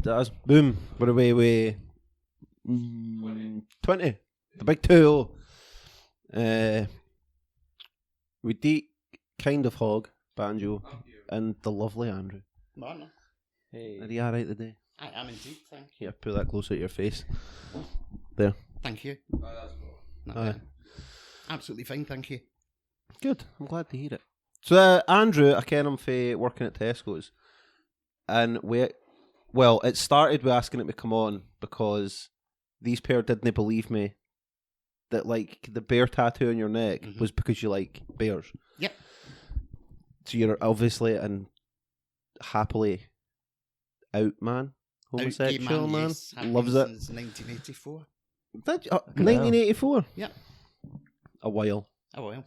That's boom. We're away with 20. The big 2-0. We deep kind of hog, Banjo, and the lovely Andrew. Morning. Hey. Are you alright today? I am indeed, thank you. Yeah, put that closer to your face. There. Thank you. Aye. Absolutely fine, thank you. Good, I'm glad to hear it. So Andrew, I ken him for working at Tesco's. And it started with asking him to come on because these pair didn't believe me that like the bear tattoo on your neck was because you like bears. Yep. So you're obviously and happily out man, homosexual man, yes. loves it. Since 1984. 1984. Yep. A while. Oh well.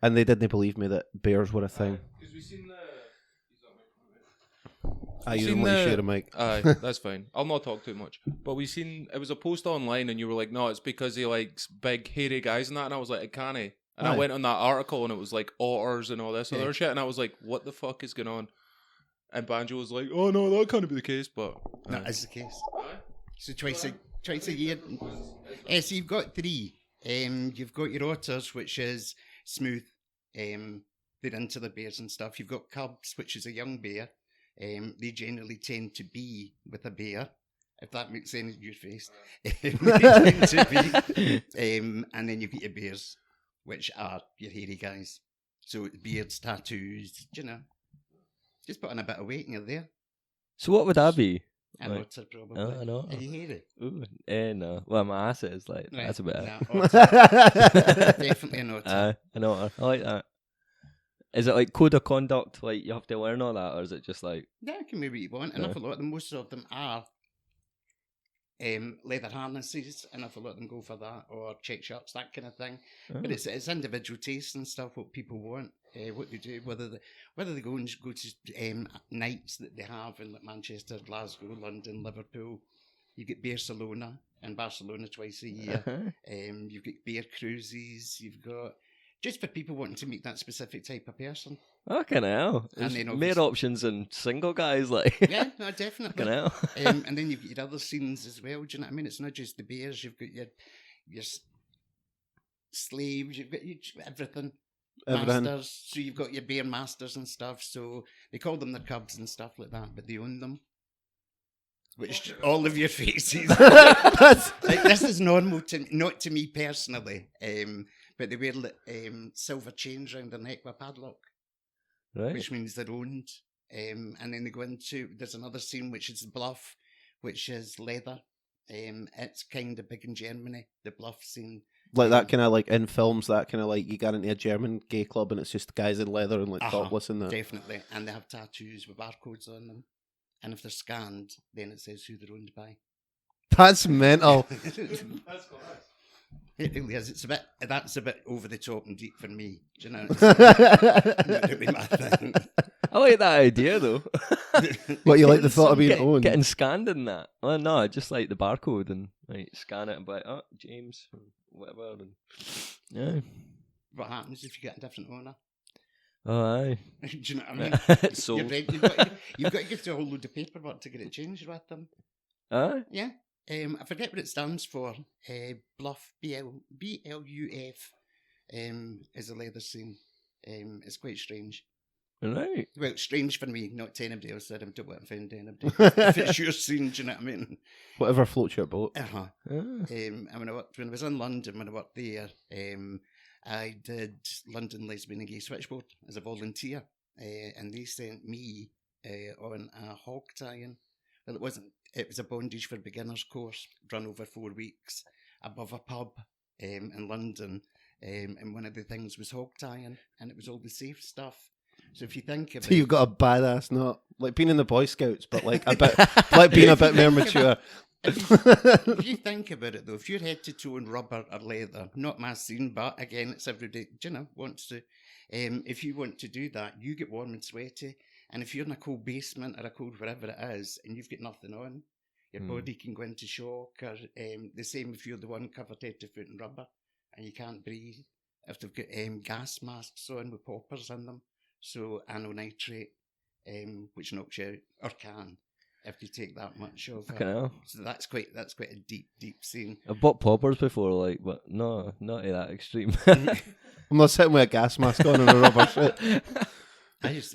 And they didn't believe me that bears were a thing. Because we've seen the. You don't want to share a mic. Aye, that's fine. I'll not talk too much. But we seen it was a post online, and you were like, "No, it's because he likes big hairy guys and that." And I was like, "Can he?" And I went on that article, and it was like otters and all this other shit. And I was like, "What the fuck is going on?" And Banjo was like, "Oh no, that can't be the case." But That is the case. So twice a year. So you've got 3. You've got your otters, which is smooth. They're into the bears and stuff. You've got cubs, which is a young bear. They generally tend to be with a bear, if that makes sense in your face. They tend to be. And then you've got your bears, which are your hairy guys. So beards, tattoos, just put on a bit of weight and you're there. So what would that be? An otter, probably. Oh, I know. Are you hairy? Ooh, no. Well, my ass is like, Right. that's a bit. No, otter. Definitely an otter. I know. I like that. Is it like code of conduct? Like you have to learn all that, or is it just like? Yeah, you can maybe you want. An awful lot of them, most of them are leather harnesses, and a lot of them go for that, or check shirts, that kind of thing. Oh. But it's individual taste and stuff. What people want, what they do, whether they go to nights that they have in like Manchester, Glasgow, London, Liverpool. You get Barcelona in Barcelona twice a year. You've got beer cruises. You've got just for people wanting to meet that specific type of person. Fucking hell. And There's then more options than single guys, like. Yeah, no, definitely. Fucking hell. And then you've got your other scenes as well. Do you know what I mean? It's not just the bears. You've got your slaves. You've got everything. Masters. So you've got your bear masters and stuff. So they call them the cubs and stuff like that, but they own them. Which all of your faces. Like, this is normal not to me personally. But they wear silver chains around their neck with a padlock. Right. Which means they're owned. And then they go into, there's another scene which is Bluff, which is leather. It's kind of big in Germany, the Bluff scene. Like that kind of like in films, that kind of like you get into a German gay club and it's just guys in leather and like topless in there. Definitely. And they have tattoos with barcodes on them. And if they're scanned, then it says who they're owned by. That's mental. That's correct. It really is. That's a bit over the top and deep for me. Do you know? It's not really my thing. I like that idea though. What, you like the thought of being owned? Getting scanned in that. Well, no, I just like the barcode and like scan it and be like, oh, James, whatever. And, yeah. What happens if you get a different owner? Oh, aye. Do you know what I mean? So You've got to get a whole load of paperwork to get it changed with them. aye. Yeah. I forget what it stands for. Bluff, B-L-U-F, is a leather scene. It's quite strange. Right. Well, it's strange for me, not to anybody else. I don't want to offend anybody. If it's your scene, do you know what I mean? Whatever floats your boat. Uh-huh. Ah. And when I was in London, when I worked there, I did London Lesbian and Gay Switchboard as a volunteer. And they sent me on a hog tie-in. Well, it was a bondage for beginners course, run over 4 weeks above a pub in London. And one of the things was hog tying, and it was all the safe stuff. So if you think about So you've got a badass knot. Like being in the Boy Scouts, but like a bit like being a bit more mature. If you think about it though, if you're head to toe in rubber or leather, not my scene, but again, it's everybody, wants to. If you want to do that, you get warm and sweaty. And if you're in a cold basement or a cold wherever it is, and you've got nothing on, your body can go into shock. Or the same if you're the one covered head to foot in rubber and you can't breathe. If they've got gas masks on with poppers in them, so anno nitrate, which knocks you out, or can. if you take that much of Fucking it. hell. So that's quite a deep scene. I've bought poppers before, like, but no, not to that extreme. I'm not sitting with a gas mask on and a rubber shit.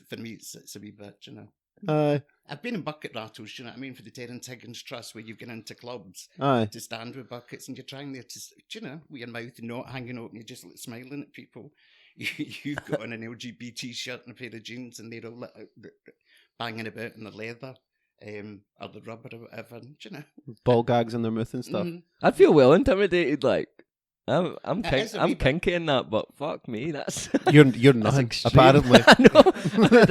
For me, it's a wee bit, you know. Aye, I've been in bucket rattles, you know what I mean, for the Terence Higgins Trust, where you get into clubs aye. to stand with buckets and you're trying there to, you know, with your mouth not hanging open, you're just like smiling at people. You've got on an LGBT shirt and a pair of jeans and they're all banging about in the leather or the rubber or whatever, you know. Ball gags in their mouth and stuff. I'd feel well intimidated, like. I'm It is a wee I'm bit. kinky in that, but fuck me, that's You're that's not, extreme. apparently. I know.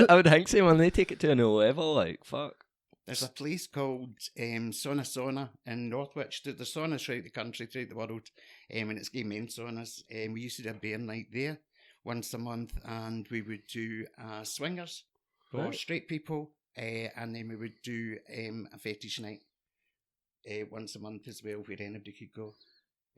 I would think so when they take it to a new level, like fuck. There's a place called Sauna in Northwich. There's saunas throughout the country, throughout the world, and it's gay men saunas. We used to do a beer night there once a month, and we would do swingers for Right. straight people, and then we would do a fetish night once a month as well, where anybody could go.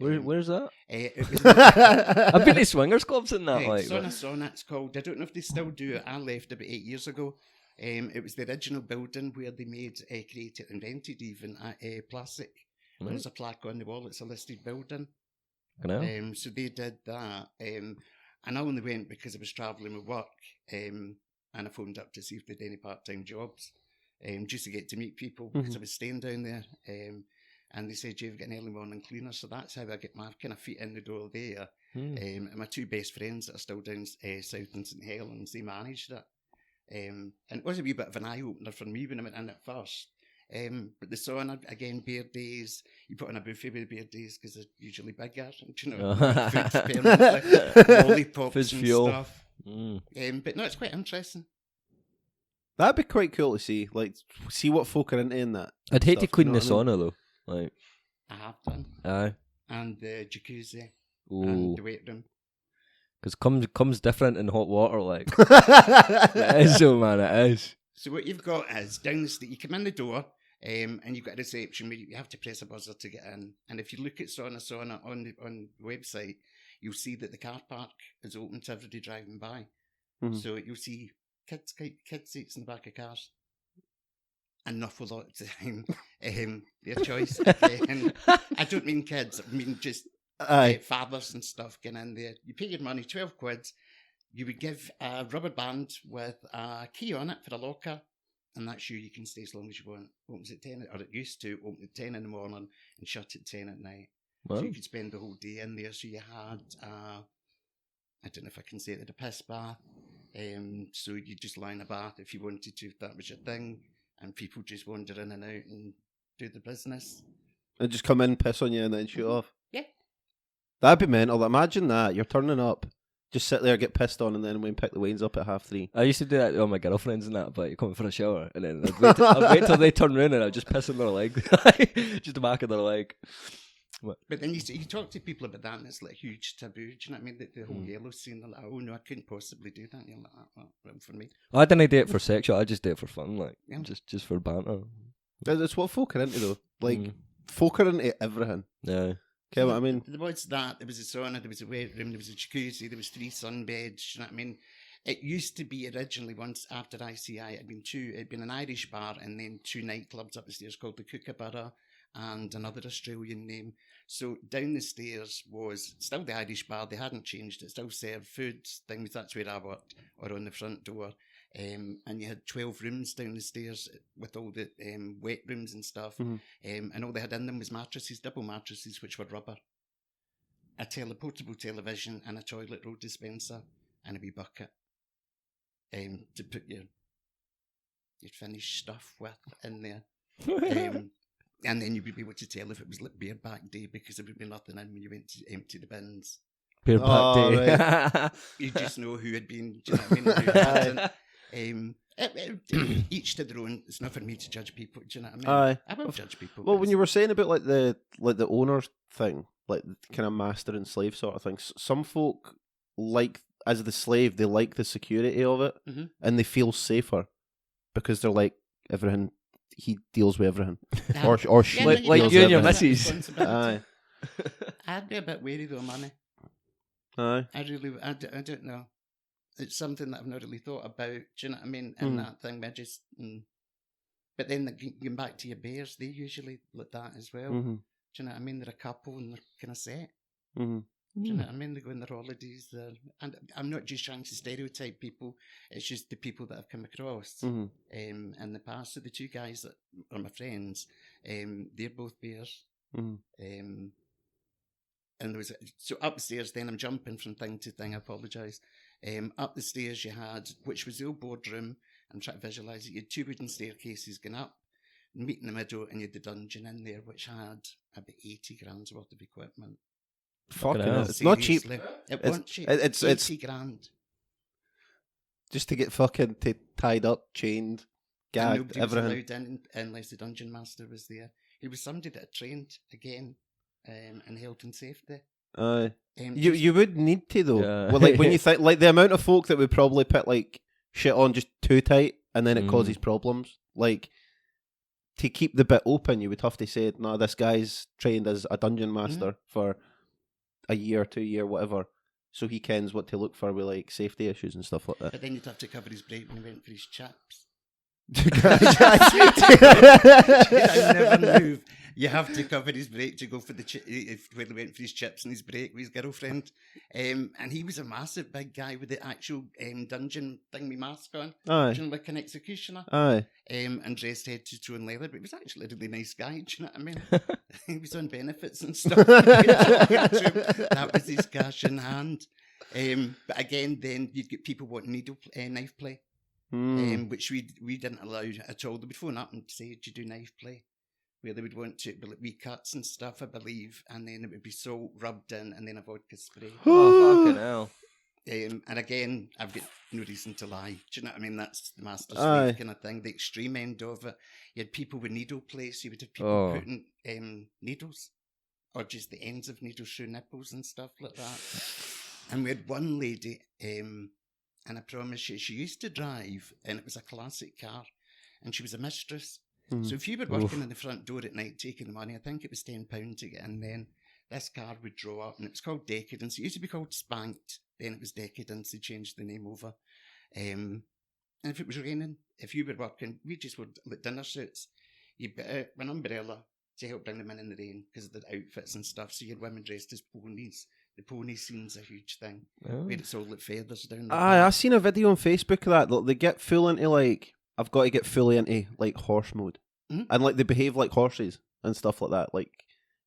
Where's that? It was I've been to swingers clubs and that, like. Sauna, it's called. I don't know if they still do it. I left about 8 years ago. It was the original building where they created, invented even plastic. Right. There's a plaque on the wall. It's a listed building. Fucking hell. So they did that. And I only went because I was travelling with work. And I phoned up to see if they had any part-time jobs. Just to get to meet people because I was staying down there. And they said, you've got an early morning cleaner. So that's how I get my kind of feet in the door there. And my two best friends that are still down south in St Helens, they managed it. And it was a wee bit of an eye-opener for me when I went in at first. But the sauna, again, beer days, you put on a buffet with beer days because they're usually bigger. And, you know, food's permanently, lollipops Fizz and fuel. stuff. But no, it's quite interesting. That'd be quite cool to see. Like, see what folk are into in that. I'd hate to stuff, clean you know the what I mean? sauna though. Like, I have done. aye. And the jacuzzi Ooh. and the weight room. Because comes different in hot water, like. It is so, man, it is. So what you've got is down the street, you come in the door, and you've got a reception where you have to press a buzzer to get in. And if you look at Sauna on the website, you'll see that the car park is open to everybody driving by. Mhm. So you'll see kids seats in the back of cars. An awful lot of time. Their choice. Again. I don't mean kids, I mean just Aye. fathers and stuff getting in there. You pay your money, 12 quid. You would give a rubber band with a key on it for a locker, and that's you can stay as long as you want. Opens at 10, or it used to open at 10 in the morning and shut at 10 at night. Wow. So you could spend the whole day in there. So you had, I don't know if I can say it, a piss bath. So you just lie in a bath if you wanted to, if that was your thing, and people just wander in and out and do the business. And just come in, piss on you, and then shoot off. Yeah. That'd be mental. Imagine that. You're turning up, just sit there, get pissed on, and then we pick the wines up at 3:30. I used to do that with all my girlfriends and that, but you come for a shower and then I'd wait till they turn round and I'd just piss on their leg. Just the back of their leg. But then you talk to people about that and it's like a huge taboo. Do you know what I mean? The whole yellow scene, they're like, oh no, I couldn't possibly do that. And you're like, well, for me. I didn't do it for sexual, I just did it for fun, like, Yeah. just for banter. That's what folk are into, though. Like, folk are into everything. Yeah. Okay, what I mean? There was that, there was a sauna, there was a weight room, there was a jacuzzi, there was 3 sunbeds. You know what I mean? It used to be originally, once after ICI, it had been an Irish bar and then 2 nightclubs up the stairs called the Kookaburra and another Australian name. So down the stairs was still the Irish bar. They hadn't changed it. Still served food, things. That's where I worked, or on the front door. And you had 12 rooms down the stairs with all the wet rooms and stuff. And all they had in them was mattresses, double mattresses, which were rubber. A portable television and a toilet roll dispenser and a wee bucket to put your finished stuff with in there. And then you would be able to tell if it was like beer back day because there would be nothing in when you went to empty the bins. Beer back day. Right. You just know who had been, do you know what I mean? Who hadn't. Each to their own. It's not for me to judge people. Do you know what I mean? Aye. I will judge people. Well, when you were saying about like the owner thing, like kind of master and slave sort of thing, some folk like, as the slave, they like the security of it, and they feel safer because they're like, everything, he deals with everything, or she like deals you with and your everything. missus. Aye, I'd be a bit wary though, money. aye. I don't know. It's something that I've not really thought about. Do you know what I mean? And that thing, I just. But then going back to your bears, they usually like that as well. Mm-hmm. Do you know what I mean? They're a couple and they're kind of set. Mm-hmm. Do you know what I mean? They go on their holidays. And I'm not just trying to stereotype people. It's just the people that I've come across Mm-hmm. in the past. So the two guys that are my friends, they're both bears. Mm-hmm. And there was so upstairs. Then I'm jumping from thing to thing. I apologise. Up the stairs you had, which was the old boardroom. I'm trying to visualise it. You had 2 wooden staircases going up, meet in the middle, and you had the dungeon in there, which had about 80 grand's worth of equipment. Fucking hell. hell. It's not cheap. Seriously. It It's- wasn't cheap. it's- 80 grand. Just to get fucking tied up, chained, gagged, Nobody was everything. allowed in unless the dungeon master was there. He was somebody that had trained again in health and safety. Aye. Just- You would need to though. Yeah. Well, like when you think like the amount of folk that would probably put like shit on just too tight and then it causes problems. Like to keep the bit open, you would have to say, "No, this guy's trained as a dungeon master for a year, 2 year, whatever." So he kens what to look for with like safety issues and stuff like that. But then you'd have to cover his break when he went for his chaps. I never move. You have to cover his break to go for the when he went for his chips and his break with his girlfriend. And he was a massive big guy with the actual dungeon thing with mask on, Aye, you know, like an executioner. aye. And dressed head to toe in leather, but he was actually a really nice guy. Do you know what I mean? He was on benefits and stuff. That was his cash in hand. But again, then you'd get people wanting knife play. Which we didn't allow at all. They would phone up and say, "Do you do knife play?" Where they would want to be like wee cuts and stuff, I believe, and then it would be salt rubbed in, and then a vodka spray. Oh, fucking hell. And again, I've got no reason to lie. Do you know what I mean? That's the master Aye. slave kind of thing. The extreme end of it. You had people with needle play, so you would have people putting needles, or just the ends of needles through nipples and stuff like that. And we had one lady. And I promise you, she used to drive, and it was a classic car, and she was a mistress. So if you were working in the front door at night taking the money, I think it was £10 to get in then, this car would draw up, and it was called Decadence. It used to be called Spanked, then it was Decadence. They changed the name over. And if it was raining, if you were working, we just wore like dinner suits. You'd got an umbrella to help bring them in the rain because of the outfits and stuff. So you had women dressed as ponies. The pony scene's a huge thing. Where it's all like feathers down the Aye, I back. seen a video on Facebook of that. They get full into like, I've got to get fully into like horse mode, and like they behave like horses and stuff like that. Like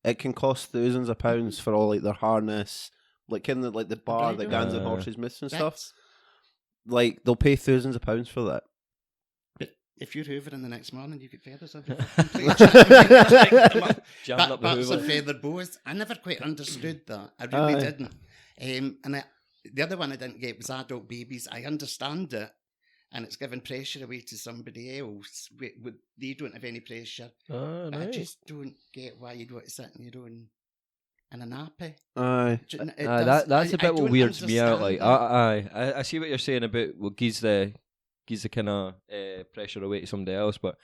it can cost thousands of pounds for all like their harness, like kind of like the bar that bridle. guns and horses miss and stuff. That's- Like they'll pay thousands of pounds for that. But if you're hoovering the next morning, you get feathers everywhere. Jamming up the Bats and Hoover. feather boas. I never quite understood that. I really Aye. didn't. The other one I didn't get was adult babies. I understand it, and it's giving pressure away to somebody else. They don't have any pressure. Oh, But I nice. just don't get why you'd want to sit in your own in a nappy. Aye. That's a bit what don't weirds me out. Like, understand I see what you're saying about what gives the kind of pressure away to somebody else, but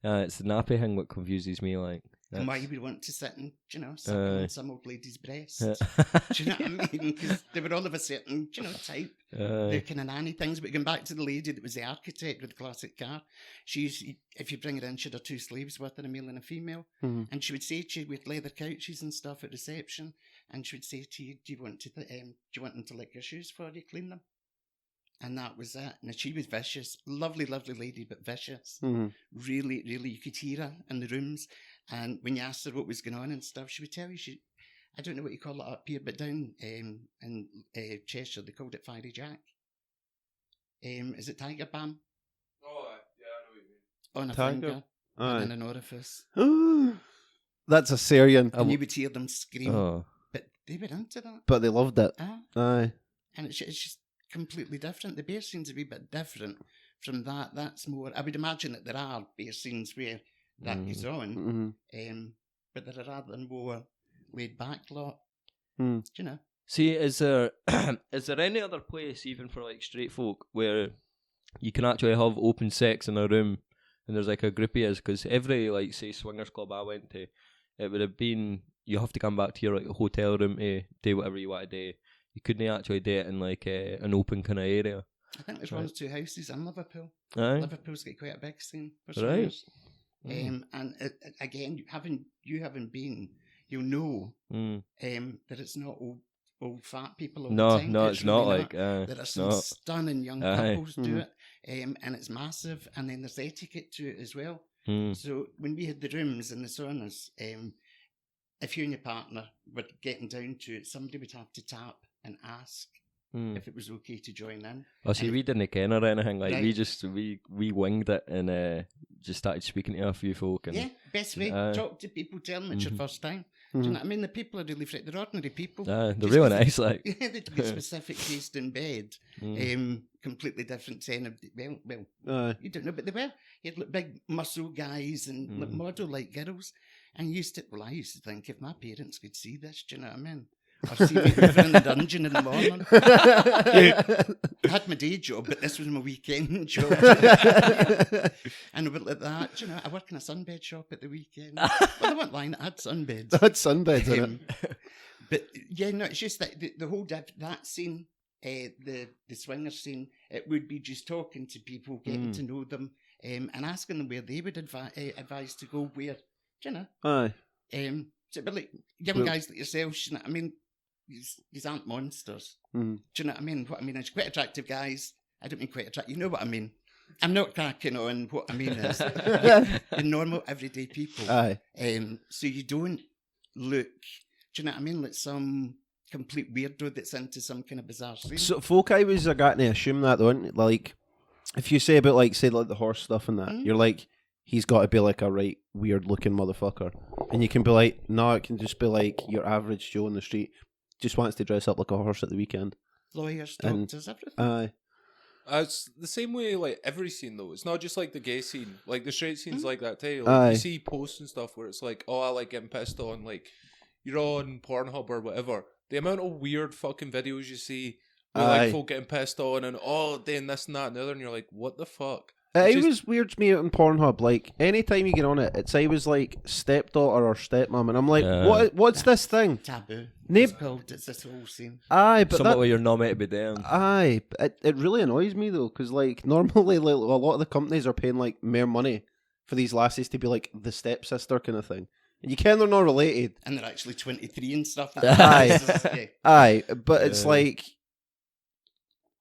it's the nappy thing what confuses me. Like, and why you would want to sit and, suck on some old lady's breast. Do you know what I mean? Because they were all of a certain, type. They're kind of nanny things. But going back to the lady that was the architect with the classic car, if you bring her in, she'd have 2 slaves with her, a male and a female. And she would say to you, with leather couches and stuff at reception, and she would say to you, do you want them to lick your shoes for you, clean them? And that was it. And she was vicious. Lovely, lovely lady, but vicious. Really, really, you could hear her in the rooms. And when you asked her what was going on and stuff, she would tell you, I don't know what you call it up here, but down in Cheshire, they called it Fiery Jack. Is it Tiger Balm? Oh, yeah, I know what you mean. On a Tiger? finger Aye. and in an orifice. That's a Syrian, And you would hear them scream. Oh. But they were into that. but they loved it. Aye. And it's just completely different. The bear scene's a wee bit different from that. That's more, I would imagine that there are bear scenes where that is on, but there are rather more laid back lot. Do you know? See, is there any other place, even for like straight folk, where you can actually have open sex in a room and there's like a group of us? Because every, like, say, swingers club I went to, it would have been, you have to come back to your like hotel room to do whatever you want to do. You couldn't actually do it in like an open kind of area. I think there's one or two houses in Liverpool. Aye. Liverpool's got quite a big scene for Right. swingers. And again, you having been, you'll know that it's not old fat people all the time. No, it's not really like there are some stunning young couples do it, and it's massive. And then there's etiquette to it as well. So when we had the rooms and the saunas, if you and your partner were getting down to it, somebody would have to tap and ask if it was okay to join in. Oh, see, we didn't ken or anything. Like, Right. we winged it and just started speaking to a few folk. And, Yeah, best way. Talk to people, tell them it's your first time. Do you know what I mean? The people are really they're ordinary people. they're Just really 'cause nice. Like, they've got specific taste in bed. Completely different to well, you don't know, but they were. You had like, big muscle guys and like, model-like girls. And I used to think, if my parents could see this, do you know what I mean? Or see me over in the dungeon in the morning. I had my day job, but this was my weekend job. And a bit like that, do you know, I work in a sunbed shop at the weekend. Well, I wasn't lying, I had sunbeds. That sunbeds in it. But yeah, no, it's just that the whole that scene, the swinger scene, it would be just talking to people, getting to know them, and asking them where they would advise to go, where, do you know? Aye. So, but like young guys like yourselves, you know what I mean? These aren't monsters. Do you know what I mean? What I mean is quite attractive guys. I don't mean quite attractive. You know what I mean? I'm not cracking on what I mean is you're normal, everyday people. Aye. So you don't look, do you know what I mean? Like some complete weirdo that's into some kind of bizarre scene. So folk I was getting to assume that though, isn't it? Like if you say about like say like the horse stuff and that, you're like, he's got to be like a right weird looking motherfucker. And you can be like, no, it can just be like your average Joe on the street just wants to dress up like a horse at the weekend. Lawyers, doctors, everything. Aye. It's the same way, like every scene though. It's not just like the gay scene, like the straight scenes like that too. Like, Aye. you see posts and stuff where it's like, oh, I like getting pissed on. Like you're on Pornhub or whatever. The amount of weird fucking videos you see with like folk getting pissed on and doing this and that and the other, and you're like, what the fuck? It always weirds me out on Pornhub. Like anytime you get on it, it's always like stepdaughter or stepmom, and I'm like, what's this thing? Taboo. It's this whole scene. Aye, but something where you're not meant to be doing. Aye, it really annoys me though, because like normally like, a lot of the companies are paying like more money for these lasses to be like the stepsister kind of thing, and you can they're not related, and they're actually 23 and stuff. Aye, aye, but it's like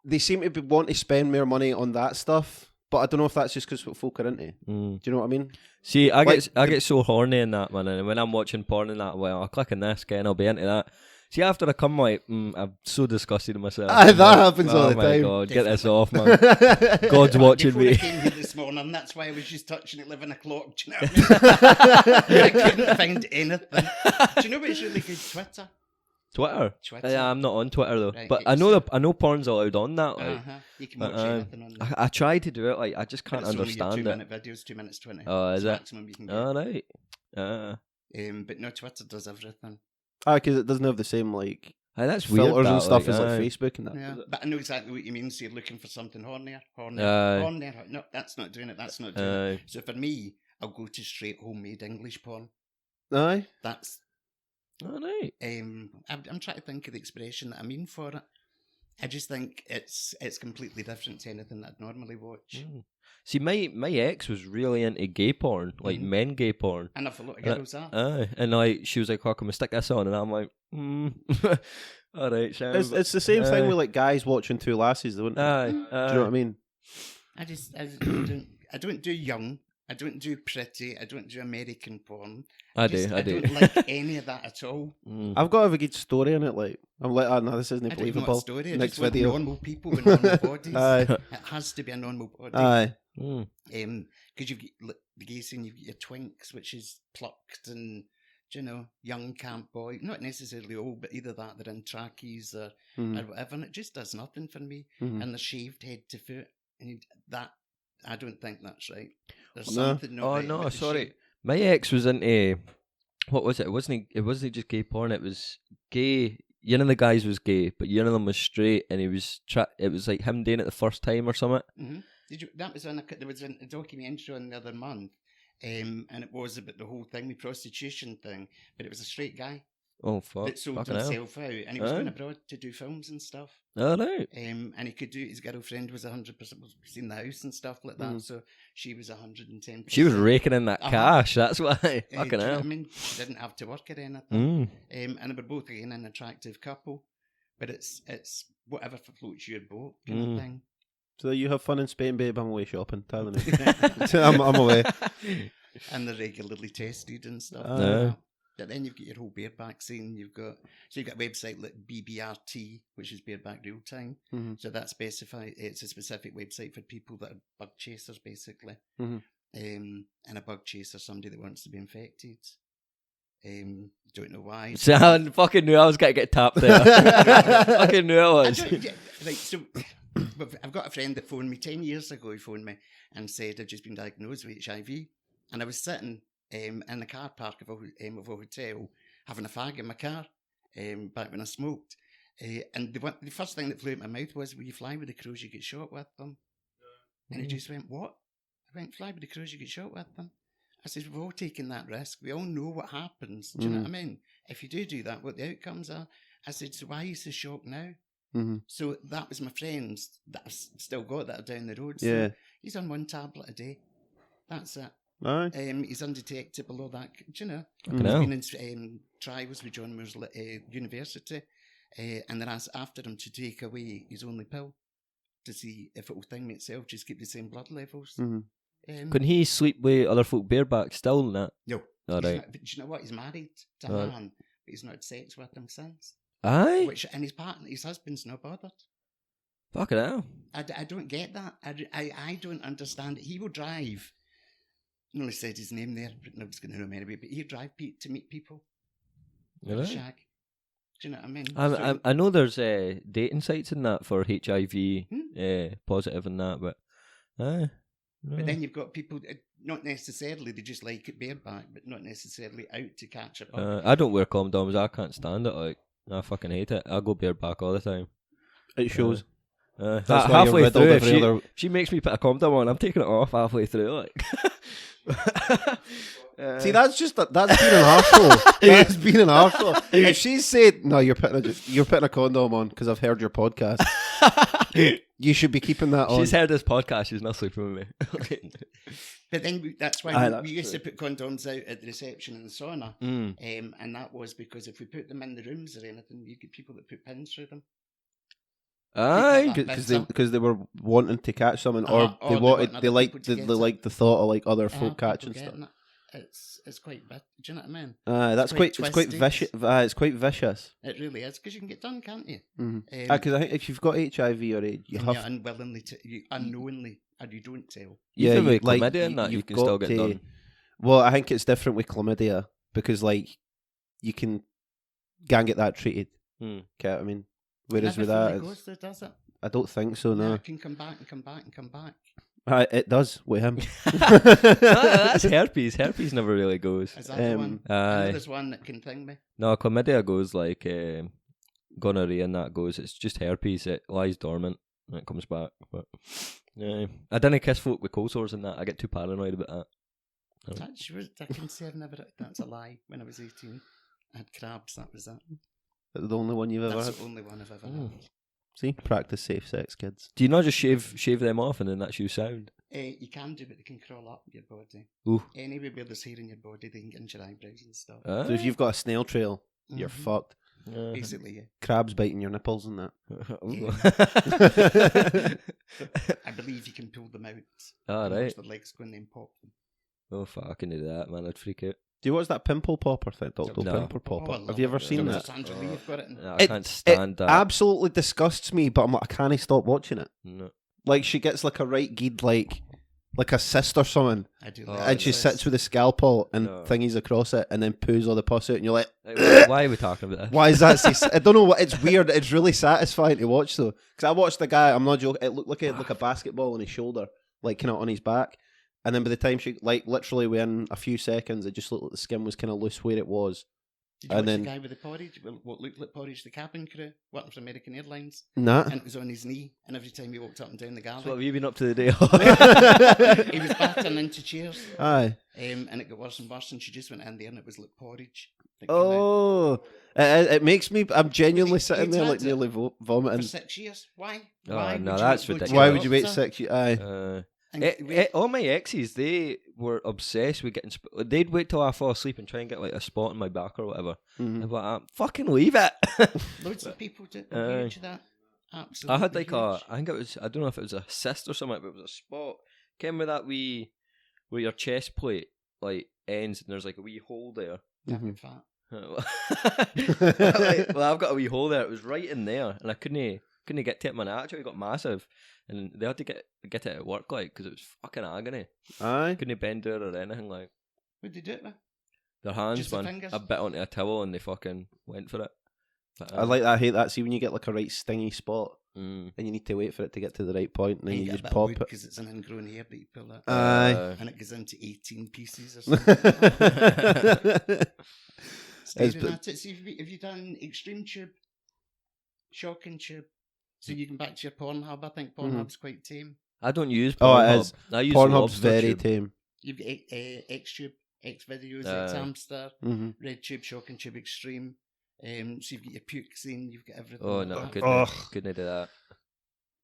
they seem to want to spend more money on that stuff. But I don't know if that's just because what folk are into. Do you know what I mean? See, I get so horny in that, man. And when I'm watching porn and that, well, I'll click on this, and I'll be into that. See, after I come, like, I'm so disgusted in myself. Aye, that happens all the time. Oh my God, get this off, man. God's watching Before me. I came here this morning, that's why I was just touching at 11 o'clock. Do you know what I mean? I couldn't find anything. Do you know what's really good? Twitter. Twitter? Twitter. Yeah, I'm not on Twitter though, Right, but I know porn's allowed on that. Like, you can watch anything on there. I tried to do it, like I just But can't it's understand only it. 2 minute videos, 2 minutes 20. Oh, is It's it? maximum you can get. Oh, right. But no, Twitter does everything. Because it doesn't have the same like Aye, that's weird. filters that, and stuff like, as like aye. Facebook and that. Yeah, but I know exactly what you mean. So you're looking for something hornier. No, that's not doing it. That's not doing it. So for me, I'll go to straight homemade English porn. Aye. That's. Oh, right. I'm trying to think of the expression that I mean for it. I just think it's completely different to anything that I'd normally watch. See, my ex was really into gay porn, like men gay porn. And I've a lot of girls are. Aye, and like she was like, "Oh, can we stick this on?" And I'm like, all right, sounds. It's the same thing with like guys watching two lasses, though. Isn't it? Aye, Do you know what I mean? I don't do young. I don't do pretty. I don't do American porn. I do. I do. don't like any of that at all. I've got a good story in it. Like I'm like, oh no, this isn't I don't know believable. what story. I Next just want video. normal people with normal bodies. Aye. It has to be a normal body. Aye. Because you've got the gay scene, you've got your twinks, which is plucked and, you know, young camp boy, not necessarily old, but either that they're in trackies or whatever, and it just does nothing for me. And they're shaved head to foot, and that I don't think that's right. There's something not right. Oh no, with the sorry. shape. My ex was into what was it? It wasn't just gay porn. It was gay. One of the guys was gay, but one of them was straight, and he was it was like him doing it the first time or something. Did you? That was on there was a documentary on the other month, and it was about the whole thing, the prostitution thing. But it was a straight guy, Oh fuck! that sold Fucking hell. himself out, and he was Aye. going abroad to do films and stuff. All right. And he could do. His girlfriend was 100%. Seen the house and stuff like that, so she was 110%. She was raking in that Uh-huh. cash. That's why. Do Fucking you know hell. what I mean? She didn't have to work or anything. And they were both again an attractive couple, but it's whatever floats your boat kind of thing. So you have fun in Spain, babe. I'm away shopping. Telling me. I'm away. And they're regularly tested and stuff. Yeah. But then you've got your whole bareback scene. You've got a website like BBRT, which is Bareback Real Time. Mm-hmm. So that's specified. It's a specific website for people that are bug chasers, basically. Mm-hmm. And a bug chaser, somebody that wants to be infected. Don't know why. So I fucking knew I was going to get tapped there. Fucking knew I was. So I've got a friend that phoned me 10 years ago. He phoned me and said I'd just been diagnosed with HIV, and I was sitting in the car park of a hotel having a fag in my car back when I smoked. And the first thing that flew out my mouth was, "Will you fly with the crows? You get shot with them." And he just went, "What?" I went, "Fly with the crows, you get shot with them." I said, "We've all taken that risk. We all know what happens. Do you know what I mean? If you do that, what the outcomes are." I said, "So why are you so shocked now?" Mm-hmm. So that was my friends that I've still got that are down the road. So Yeah. he's on 1 tablet a day. That's it. Aye. He's undetectable, all that. Do you know? Fucking He's hell. been in trials with John Moores University, and they're after him to take away his only pill to see if it will thing itself, just keep the same blood levels. Mm-hmm. Can he sleep with other folk bareback still and that? No. All He's right. not- but do you know what? He's married to a Right. man, but he's not had sex with him since. Aye. And his husband's not bothered. Fucking hell. I don't get that. I don't understand it. He will drive. I only said his name there, but nobody's going to know him anyway. But he'll drive to meet people. All right. Shag. Do you know what I mean? I know there's dating sites and that for HIV positive and that, but aye. But then you've got people, not necessarily, they just like it bareback, but not necessarily out to catch it. I don't wear condoms. I can't stand it. Like I fucking hate it. I go bareback all the time. It shows. That's why you're halfway riddled through, if every she, other- she makes me put a condom on, I'm taking it off halfway through. Like, See, that's just that's being an arsehole. That's being an arsehole. If she said, "No, you're putting a condom on because I've heard your podcast," you should be keeping that on. she's heard this podcast. She's not sleeping with me. But then that's why Aye, we that's used true. to put condoms out at the reception in the sauna. And that was because if we put them in the rooms or anything, you get people that put pins through them. Aye. Because they were wanting to catch someone, Or or they they want wanted other they liked people to they get liked the thought of like other People folk catching stuff. getting it. It's quite bad. Do you know what I mean? That's quite it's quite twisted. vicious. It's quite vicious. It really is, because you can get done, can't you? Because I think if you've got HIV or AIDS, you And have you unwillingly, you unknowingly, and you don't tell. Even with like, chlamydia and that, you you've can got still get to- done. Well, I think it's different with chlamydia because like you can't get that treated. Hmm. Okay, I mean, whereas Never with that, fully it's- goes there, does it? I don't think so. No, No, it can come back and come back and come back. It does with him. That's herpes. Herpes never really goes. Is that the one? I know Aye. there's one that can thing me. No, chlamydia goes like gonorrhea and that goes. It's just herpes. It lies dormant and it comes back. But yeah, I didn't kiss folk with cold sores and that. I get too paranoid about that. I can say I've never. That's a lie. When I was 18, I had crabs. That was it. The only one you've ever That's had. the only one I've ever Mm. had. See, practice safe sex, kids. Do you not just shave them off and then that's you sound? You can do, but they can crawl up your body. Ooh. Anywhere where there's hair in your body, they can get into your eyebrows and stuff. So if you've got a snail trail, you're Mhm. fucked. Basically, yeah. Crabs biting your nipples and that. I believe you can pull them out. All and right. watch their legs go and then pop them. Oh fuck! I can do that, man. I'd freak out. Do you watch that pimple popper thing? Dr. No. Pimple Popper. Oh, I love Have you ever it. seen Dr. that? Sandra Lee, you've got it. No, I It- can't stand that. Absolutely disgusts me, but I'm like, I can't stop watching it. No. Like she gets like a right geed like a cyst or something, I do. Oh, like and she this. sits with a scalpel and No. thingies across it, and then poos all the pus out, and you're like, Like, why are we talking about this? why is that? I don't know what. It's weird. It's really satisfying to watch though, because I watched the guy. I'm not joking. It looked like like a basketball on his shoulder, like kind of on his back, and then by the time she like literally within a few seconds, it just looked like the skin was kind of loose where it was. Did you and watch then- the guy with the porridge? What looked like porridge? The cabin crew working for American Airlines, Nah. and it was on his knee. And every time he walked up and down the So what galley, have you been up to the day? he was battering into chairs. Aye. And it got worse and worse. And she just went in there, and it was like porridge. that come out Oh, it makes me. I'm genuinely You sitting there tried like it? nearly for vomiting. 6 years. Why? Oh, Why? no, would that's you go to ridiculous. Why your would you wait doctor 6 years? Aye. and wait? All my exes, they were obsessed with getting. They'd wait till I fall asleep and try and get like a spot on my back or whatever. Mhm. I'm like, fucking leave it. Loads of people did Aye. huge that. Absolutely. I had like huge. I think it was, I don't know if it was a cyst or something, but it was a spot. Came with that wee, where your chest plate like ends and there's like a wee hole there. Can't Mhm. be fat. Well, I've got a wee hole there. It was right in there, and I couldn't get to it. Man, it actually got massive, and they had to get it at work like because it was fucking agony. Aye. Couldn't bend it or anything like. What did you do it with? Their hands, Just the man, fingers? a bit onto a towel, and they fucking went for it. But, I like that. I hate that. See when you get like a right stingy spot Mm. and you need to wait for it to get to the right point, and then And you get a just bit of pop wood it. because it's an ingrown hair, but you pull it. Aye. And it goes into 18 pieces or something. It's Staring at it. So have you done Extreme Tube? Shocking Tube? So you can back to your Pornhub. I think Pornhub's quite tame. I don't use Oh, it Pornhub. is. I use Pornhub's Lobster very Tube. tame. You've got Xtube, X Videos, Aye. X Hamster, Mm-hmm. RedTube, Shocking Tube, Extreme. So you've got your puke scene, you've got everything. Oh like no, that. couldn't do that.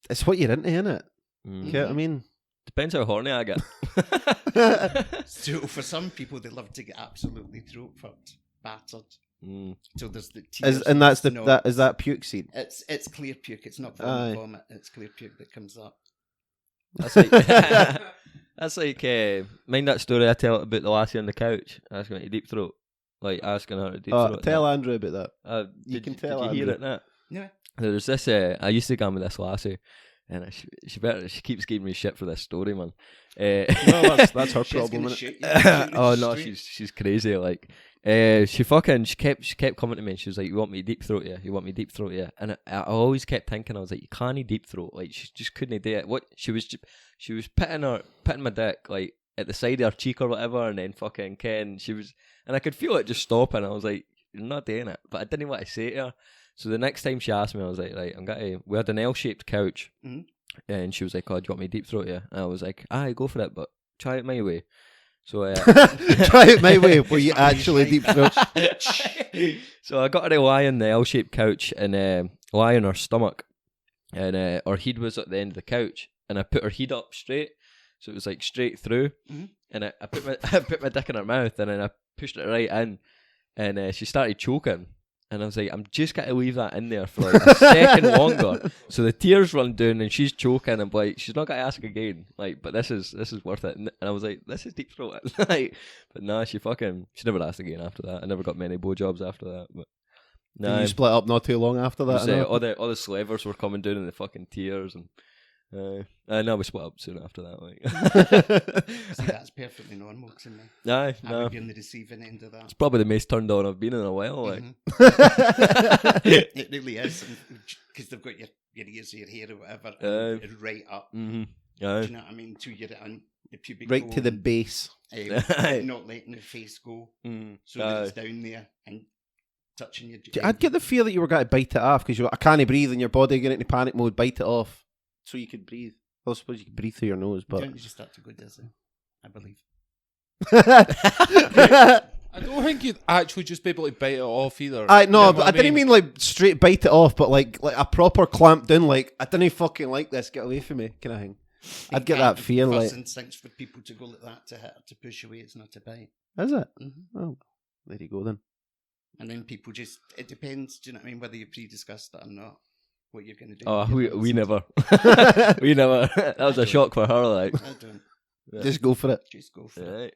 It's what you're into, innit? Mm. You know what I mean? Depends how horny I get. So for some people, they love to get absolutely throat fucked, battered. Mm. So there's the tears. And that's the no, that is that puke scene. It's clear puke. It's not Aye. vomit. It's clear puke that comes up. That's like that's like mind that story I tell about the lassie on the couch asking her to deep throat, like asking her to deep throat. Tell Andrew about that. You Did can tell Did you hear Andrew. it now? Yeah. There's this. I used to go with this lassie, and she keeps giving me shit for this story, man. Well, that's her She's problem. gonna Innit? shoot you. Shoot you Oh no, straight. she's crazy. Like, she kept coming to me and she was like, "You want me to deep throat? Yeah, you want me to deep throat? Yeah." And I always kept thinking, I was like, "You can't deep throat." Like, she just couldn't do it. What she was pitting my dick like at the side of her cheek or whatever, and then fucking Ken, and I could feel it just stopping. I was like, "You're not doing it," but I didn't want to say to her. So the next time she asked me, I was like, "Right, we had an L-shaped couch." Mhm. And she was like, "Oh, do you want me to deep throat you?" And I was like, "Aye, go for it, but try it my way." So Try it my way where you actually deep throat. so I got her to lie in the L-shaped couch and lie on her stomach, and her head was at the end of the couch, and I put her head up straight, so it was like straight through, Mhm. and I put my I put my dick in her mouth, and then I pushed it right in, and she started choking. And I was like, I'm just going to leave that in there for like a second longer. So the tears run down and she's choking. And I'm like, she's not going to ask again. Like, but this is worth it. And I was like, this is deep throat. Like, but nah, she never asked again after that. I never got many blowjobs after that. But nah, You split up not too long after that. I know. all the slivers were coming down in the fucking tears. And now we split up soon after that. Like, See, that's perfectly normal to me. aye, I no. would be on the receiving end of that. It's probably the most turned on I've been in a while. Like, It really is, because they've got your ears or your hair or whatever, and it's right up. mm-hmm. Do Aye. you know what I mean? To your the pubic Right to the bone, base. not letting the face go, Mm. so that it's down there and touching your. I'd get the fear that you were going to bite it off because I can't breathe and your body going into panic mode. Bite it off so you could breathe. I suppose you could breathe through your nose, but Don't you just start to go dizzy? I believe. I don't think you'd actually just be able to bite it off either. I You no, know but what I didn't mean like straight bite it off, but like a proper clamp down. Like I didn't fucking like this. Get away from me, kind of thing. I'd get that fear. First Like, instincts for people to go like that to hit, to push away. It's not a bite. is it? Mm-hmm. Oh, there you go then. And then people just, it depends, do you know what I mean, whether you pre-discussed it or not, what you're going to do. Oh, with your we nose. never. We never. That was a shock for her, like. I don't. Just go for it. Just go for it. Right.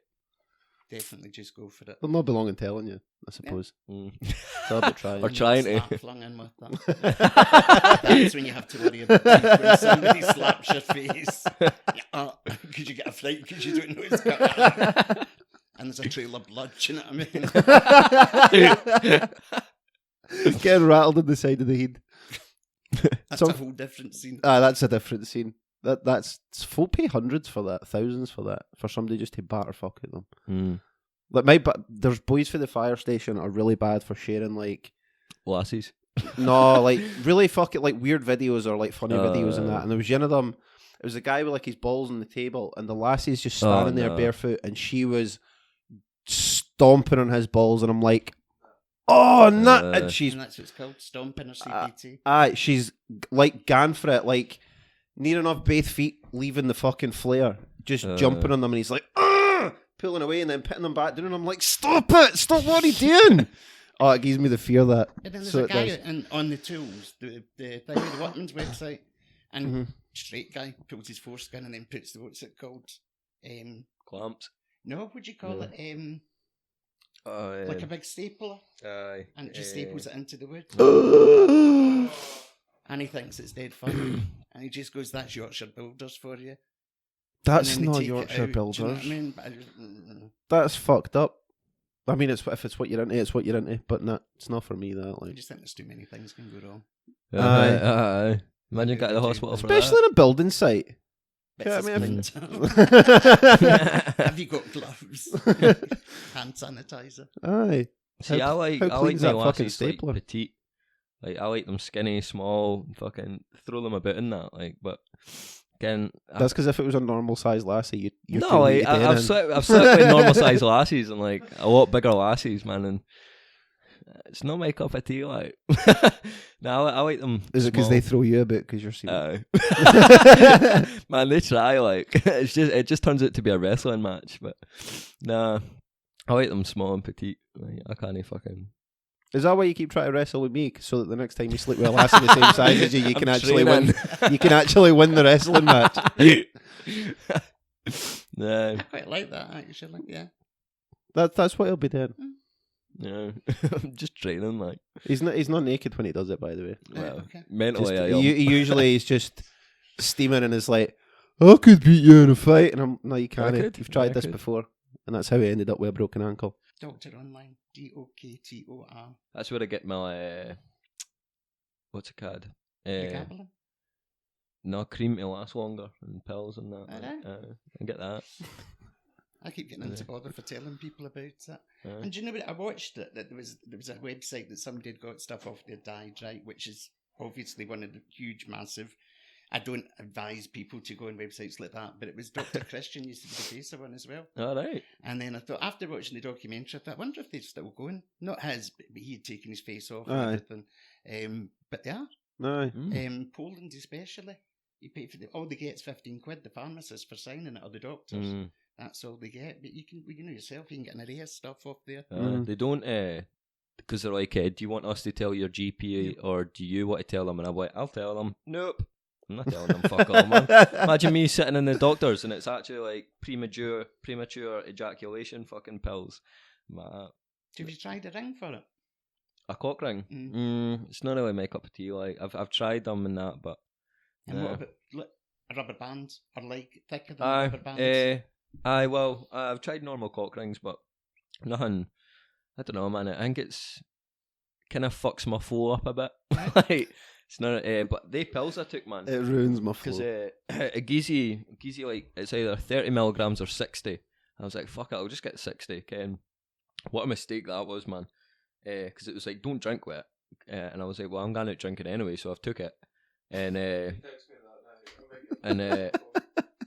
Definitely just go for it. There'll not be long in telling you, I suppose. Mm. It's all about trying. Or trying to. Slap flung in with that. That's when you have to worry about it, when somebody slaps your face. Because you get a fright because you don't know it's coming. And there's a trail of blood, do you know what I mean? Getting rattled on the side of the head. That's Some- a whole different scene. That's a different scene. That's folk pay hundreds for that, thousands for that, for somebody just to batter fuck at them. Mm. Like there's boys for the fire station are really bad for sharing like Lassies. no, like really fucking like weird videos or like funny videos and that. And there was one of them. It was a guy with like his balls on the table, and the lassie's just standing there no. barefoot, and she was stomping on his balls, and I'm like, Oh, and she's And that's what it's called, stomping or CBT. she's like gan for it, like near enough both feet leaving the fucking flare, just jumping on them, and he's like, pulling away and then putting them back down, and I'm like, stop it, stop what are you doing? Oh, it gives me the fear that. And then there's So a it guy does. on the tools, the thing with the workman's website, and straight guy pulls his foreskin and then puts the, what's it called? Clamps. No, what'd you call it? Like a big stapler, and it just staples it into the wood. And he thinks it's dead fun, and he just goes, "That's Yorkshire Builders for you." That's And then they not take it Yorkshire out, Builders. do you know what I mean? But I just, That's fucked up. I mean, if it's what you're into, it's what you're into. But it's not for me. That I like, just think there's too many things can go wrong. Aye. Imagine getting to the hospital for especially in a building site. Bits Yeah, of I mean, splint. Have you got gloves? Hand sanitizer. Aye. See, I like clean's my that fucking lassies like stapler? petite. Like I like them skinny, small, fucking throw them about in that. Like, but again, That's because if it was a normal size lassie, you'd no, like I've slept with normal sized lassies and like a lot bigger lassies, man, and it's not my cup of tea. Like, no, I like them. Is it because small. they throw you a bit because you're seeing? Man, they try. Like, it just turns out to be a wrestling match. But nah, I like them small and petite. Like, I can't fucking. Is that why you keep trying to wrestle with me? So that the next time you sleep with a lassie the same size as you, you can actually win. You can actually win the wrestling match. No, I quite like that actually. Yeah. That's what he'll be doing. no, I'm just training. Like, He's not naked when he does it, by the way. well, Okay. mentally, Just, I am. he usually is just steaming and is like, I could beat you in a fight, and I'm no, you can't. could. You've tried I this could. before, and that's how he ended up with a broken ankle. Doctor Online. DOKTOR. That's where I get my what's it called? Pregabalin? No, cream to last longer and pills and that. Alright. I get that. I keep getting into bother for telling people about it. Aye. And do you know what? I watched it. That there was a website that somebody had got stuff off their died, right? Which is obviously one of the huge, massive. I don't advise people to go on websites like that, but it was Dr. Christian used to be the face of one as well. All right. And then I thought, after watching the documentary, I thought, I wonder if they're still going. Not his, but he had taken his face off and Aye. everything. But they are. No, Poland especially. You pay for all they get is £15, the pharmacist for signing it, or the doctors. Mm. That's all they get. But you know yourself, you can get an array of stuff off there. They don't, because they're like, do you want us to tell your GP or do you want to tell them? And I'm like, I'll tell them. Nope. I'm not telling them fuck all, man. Imagine me sitting in the doctor's and it's actually like premature ejaculation fucking pills. Have you tried a ring for it? A cock ring? It's not really my cup of tea. Like I've tried them and that, but And what about a rubber band? Or like thicker than rubber bands? Well, I've tried normal cock rings, but nothing. I don't know, man. I think it's kind of fucks my flow up a bit. Like it's not. But they pills I took, man. it ruins my Because flow. a geezy like it's either 30 milligrams or 60. I was like, fuck it, I'll just get 60. Ken, what a mistake that was, man. Because it was like, don't drink with it, and I was like, well, I'm going out drinking anyway, so I've took it, and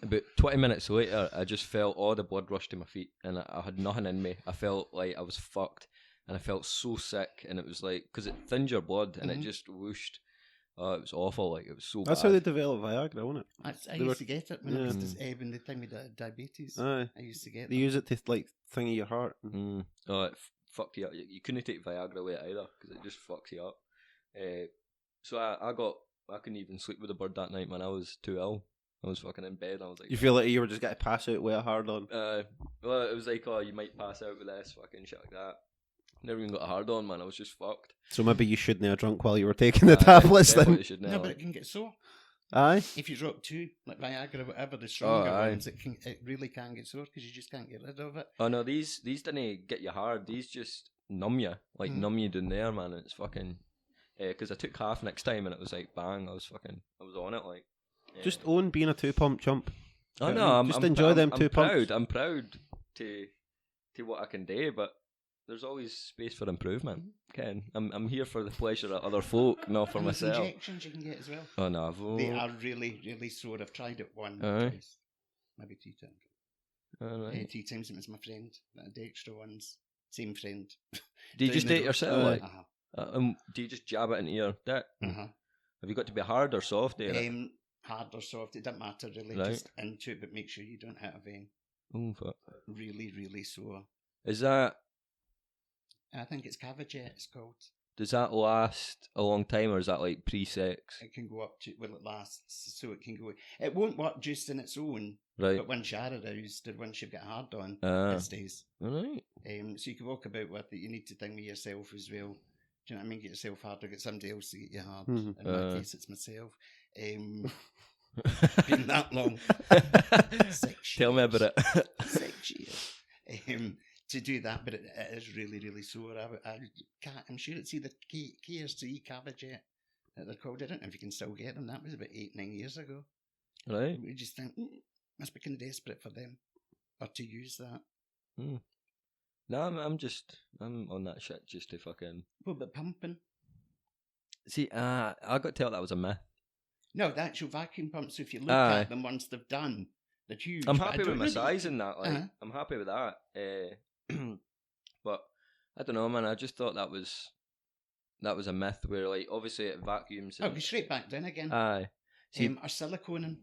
about 20 minutes later, I just felt all the blood rush to my feet, and I had nothing in me. I felt like I was fucked, and I felt so sick, and it was like, because it thins your blood, and it just whooshed. Oh, it was awful. Like it was so. That's bad. how they develop Viagra, wasn't it? I used to get it when I was when the thing with diabetes. Aye. I used to get They them. use it to like thingy your heart. Oh, it fucked you up. You couldn't take Viagra with it either because it just fucks you up. So I couldn't even sleep with the bird that night, man. I was too ill. I was fucking in bed. I was like, You feel like you were just going to pass out with a hard on. well, it was like, oh, you might pass out with this, fucking shit like that. Never even got a hard on, man. I was just fucked. So maybe you shouldn't have drunk while you were taking the tablets then. Definitely should No, now. but it can get sore. Aye. If you drop two, like Viagra, whatever, the stronger aye. ones, it really can get sore because you just can't get rid of it. Oh no, these didn't get you hard. These just numb you, like numb you down there, man. It's fucking. Because I took half next time and it was like bang. I was on it like. Just own being a 2-pump chump. Oh no, Just enjoy them 2 pumps. I'm proud to what I can do, but there's always space for improvement. Ken, I'm here for the pleasure of other folk, not for And there's myself. injections you can get as well. Oh no, They are really, really sore. I've tried it once, Aye. twice, maybe 2 times. Alright. 3 times it was my friend. The extra ones, same friend. Do you down just the do it road. yourself? Like, Uh-huh. do you just jab it into your dick? Uh-huh. Have you got to be hard or soft there? Hard or soft, it doesn't matter really. Right. Just into it, but make sure you don't hit a vein. Oh, fuck. Really, really sore. Is that... I think it's Cavajet, it's called. Does that last a long time, or is that like pre-sex? It can go up to, well, it lasts, so it can go. It won't work just in its own, Right. but once you're aroused or once you've got hard on, Ah. it stays. Alright. So you can walk about with it. You need to think with yourself as well. Do you know what I mean? Get yourself hard or get somebody else to get you hard. Mhm. In my case, it's myself. Been that long. 6 Tell me about it. 6 years. To do that, but it is really, really sore. I'm sure it's either KRC, Cavajet, that they're called. I don't know if you can still get them. That was about 8-9 years ago. Right. We just think, must be kind of desperate for them or to use that. No, I'm on that shit just to fucking... What about pumping? See, I got told that was a myth. No, the actual vacuum pumps, if you look Aye. at them once they've done, they're huge. I'm but I happy with don't my know size and that. Like, Uh-huh. I'm happy with that. But I don't know, man. I just thought that was a myth where, like, obviously it vacuums. Oh, And, go straight back down again. aye. See, Or siliconing.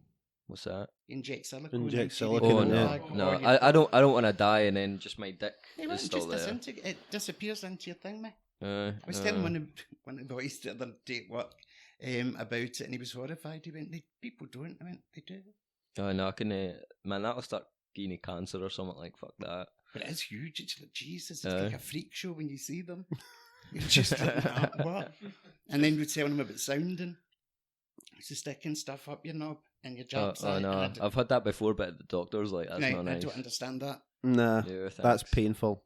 what's that? Inject silicone. Inject into the silicone Oh in no, there. bag, no. or you- I don't want to die and then just my dick Hey, well, is it still just there. it disappears into your thing, mate. I I was telling one of the boys the other day at work about it, and he was horrified. He went, "People don't." I went, "They do." Oh no, I can. Man, that'll start giving you cancer or something. Like, fuck that. But it is huge. It's like, Jesus, it's Aye. like a freak show when you see them. You're just like, what? And then we're telling them about sounding. So sticking stuff up your knob and your Oh, jab side. no, I've had that before, but the doctor's like, that's not I nice. don't understand that. Nah, Yeah, that's thanks. painful.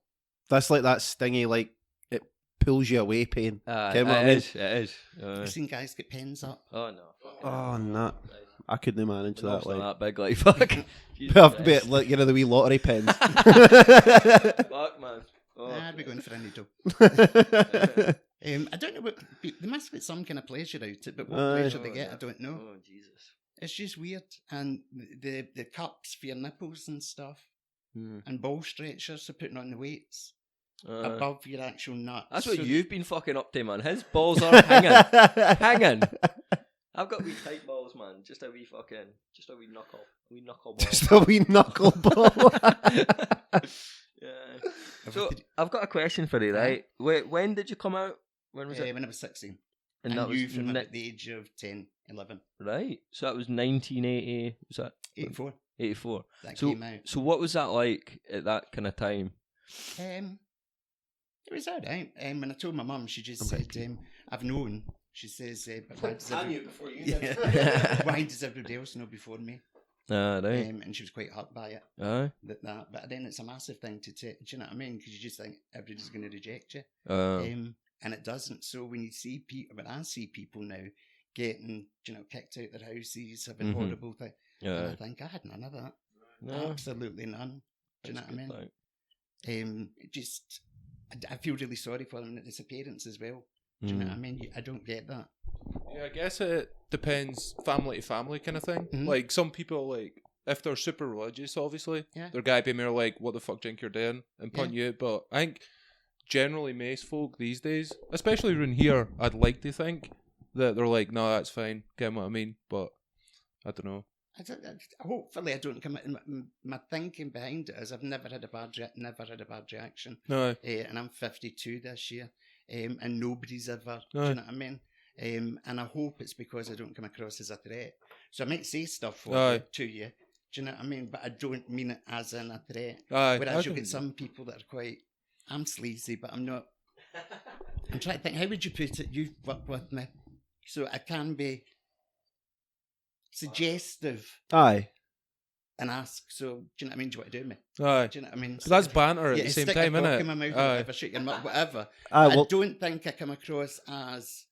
That's like that stingy, like it pulls you away pain. Aye, Get what I it mean? is. It is. I've seen guys get pens up. Oh no. Oh, nah. I couldn't manage The knob's that. not Like, that big, like fuck. Jesus I've Christ. bit like the wee lottery pens. Fuck, man. Oh. I'd be going for a needle. I don't know what they must get some kind of pleasure out of it, but what Aye. pleasure they get, I don't know. Oh Jesus. It's just weird, and the cups for your nipples and stuff, Hmm. and ball stretchers for putting on the weights Uh, above your actual nuts. that's what So- you've been fucking up to, man. His balls are hanging. I've got wee tight balls, man. Just a wee knuckle ball. Just a wee knuckleball. Yeah. So I've got a question for you, right? When did you come out? When was it? when I was 16. And And that you was from about the age of 10, 11, right. So that was 1980. Was that 84. 84? That So, came out. so what was that like at that kind of time? It was alright. When I told my mum, she just said, I've known. She says, but why does before you yeah. Why does everybody else know before me? Right. And she was quite hurt by it. Aye. But then it's a massive thing to take. Do you know what I mean? Because you just think everybody's going to reject you. And it doesn't. So when you see people, when I see people now getting, kicked out their houses, having Mhm. horrible things, and Yeah. I think I had none of that. No. Absolutely none. Do you know That's what I good, mean? like. I feel really sorry for them. It's parents as well. Do you know what I mean? I don't get that. Yeah, I guess it depends family to family kind of thing. Mhm. Like some people, like if they're super religious, obviously, Yeah. their guy be more like, "What the fuck, drink you're doing," and punt you. But I think generally most folk these days, especially around here, I'd like to think that they're like, "No, that's fine." Get what I mean? But I don't know. Hopefully, I don't come. My thinking behind it is I've never had a bad reaction. No, And I'm 52 this year, and nobody's ever. Do Aye. you know what I mean? And I hope it's because I don't come across as a threat. So I might say stuff to you. Do you know what I mean? But I don't mean it as in a threat. aye. Whereas you'll get some people that are quite. I'm sleazy, but I'm not. I'm trying to think. How would you put it? You've worked with me, so I can be suggestive Aye. and ask. So do you know what I mean? Do you want to do me? Aye. Do you know what I mean? So that's banter at Yeah, the same stick time, a innit? cock in my mouth or Aye. whatever, shake your mouth, whatever. Aye, I well, don't think I come across as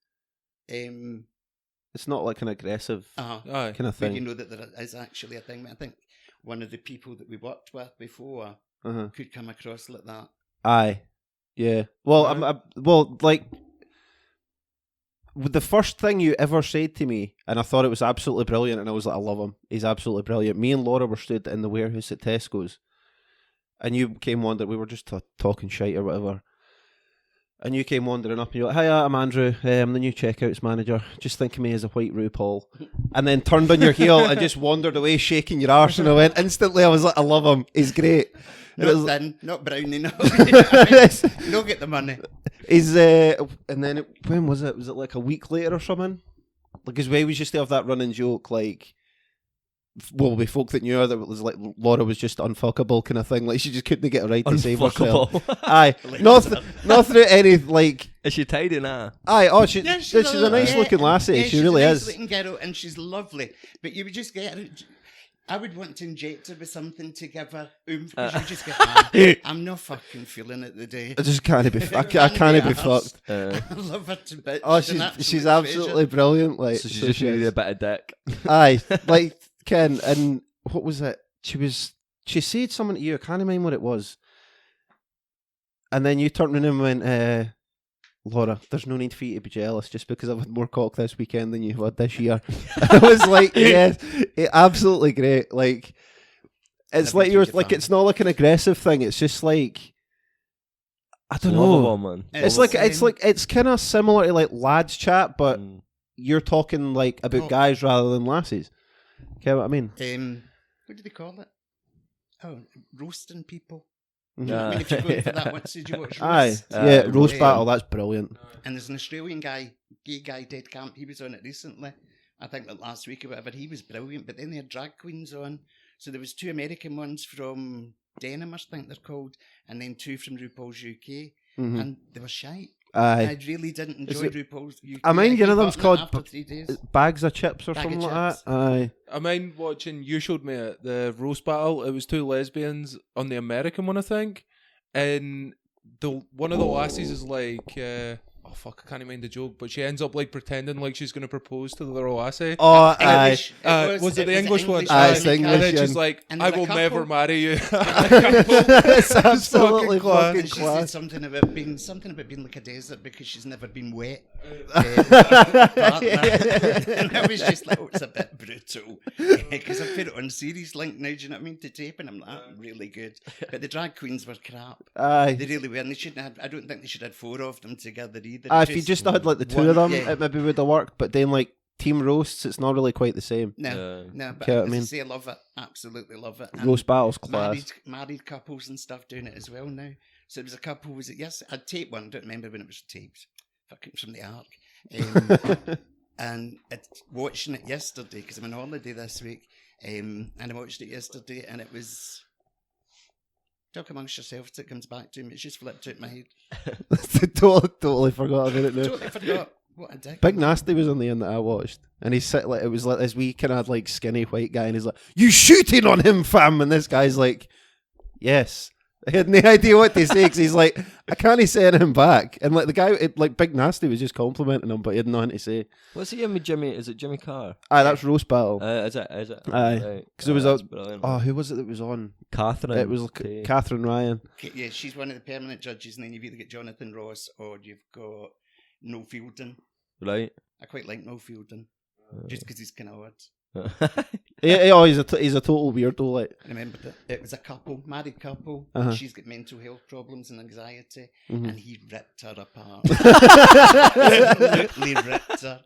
it's not like an aggressive Aye. kind of but you thing. know that there is actually a thing. I think one of the people that we worked with before Uh-huh. could come across like that. Aye. Yeah. Well, Right. like the first thing you ever said to me, and I thought it was absolutely brilliant, and I was like, I love him. He's absolutely brilliant. Me and Laura were stood in the warehouse at Tesco's, and you came on that we were just talking shite or whatever. And you came wandering up and you're like, "Hiya, I'm Andrew. I'm the new checkouts manager. Just think of me as a white RuPaul." And then turned on your heel and just wandered away shaking your arse. And I went, instantly, I was like, "I love him. He's great." Not thin, not brownie, no. Don't get the money. And then, when was it? Was it like a week later or something? Like, his way was just to have that running joke, like, well, with folk that knew her, that it was like Laura was just unfuckable kind of thing. Like, she just couldn't get it right to save herself. Aye, not through any, like... Is she tidy now? Aye, she's a nice looking lassie. Yeah, she really is. She's a nice looking girl, and she's lovely. But you would just get her... I would want to inject her with something to give her oomph, because you just get, I'm not fucking feeling it today. I just can't be. I can't be fucked. I love her to bits. Oh, she's absolutely brilliant. Like, so she's just really a bit of dick. Aye, like Ken, and what was it? She said something to you. I can't remember what it was. And then you turned around and went, "Laura, there's no need for you to be jealous just because I've had more cock this weekend than you've had this year." I was like, yes, absolutely great. Like, it's like you're like, it's not like an aggressive thing. It's just like, I don't know. Man. It's kind of similar to like lads chat, but you're talking like about guys rather than lasses. Okay, what I mean? What do they call it? Oh, roasting people. Yeah. I mean, if you're going for that, did you watch Roast? Aye, yeah, Roast Battle, that's brilliant. And there's an Australian guy, gay guy, Dead Camp, he was on it recently. I think like last week or whatever, he was brilliant. But then they had drag queens on. So there was 2 American ones from Denim, I think they're called, and then 2 from RuPaul's UK. Mm-hmm. And they were shite. Aye. I really didn't enjoy RuPaul's UK. I mind one of them's called after 3 days. Bags of Chips or something like that. Aye. I mind watching, you showed me it, the Roast Battle. It was 2 lesbians on the American one, I think. And one of the lassies is like, oh fuck, I can't even mind the joke, but she ends up like pretending like she's going to propose to the other lassie. Oh, aye. Was it the English one? Aye, it's English. And then she's like, And "I the will couple- never marry you." It's absolutely class. fucking And she class. said something about being like a desert because she's never been wet. And I was just like, it's a bit brutal. Because I put it on series link now, do you know what I mean, to tape, and I'm like, really good. But the drag queens were crap. Aye. They really were, and they shouldn't have, I don't think they should have 4 of them together either. If you just had like the 2 one, of them, yeah. it maybe would have worked. But then like team roasts, it's not really quite the same. No, but Okay, as I say, I love it. Absolutely love it. And Roast Battle's class. married couples and stuff doing it as well now. So there was a couple, was it, yes, I'd taped one, don't remember when it was taped. Fucking from the Ark. And watching it yesterday, because I'm on holiday this week, and I watched it yesterday, and it was... Talk amongst yourselves, it comes back to me. It's just flipped out my head. totally forgot about it now. Totally forgot. What a dick. Big Nasty was on the end that I watched, and he's like, it was like this wee kind of like skinny white guy, and he's like, "You shooting on him, fam?" And this guy's like, "Yes." I had no idea what to say because he's like, I can't say anything back, and like the guy, like Big Nasty, was just complimenting him, but he had nothing to say. What's he in with Jimmy? Is it Jimmy Carr? Aye, that's Roast Battle. Is it? Aye, because it was who was it that was on? Catherine. It was Catherine Ryan. Yeah, she's one of the permanent judges, and then you've either got Jonathan Ross or you've got Noel Fielding. Right. I quite like Noel Fielding, just because he's kind of odd. Yeah, he's a total weirdo. Like, I remember that it was a couple, married couple. Uh-huh. And she's got mental health problems and anxiety, Mhm. and he ripped her apart. Absolutely ripped her.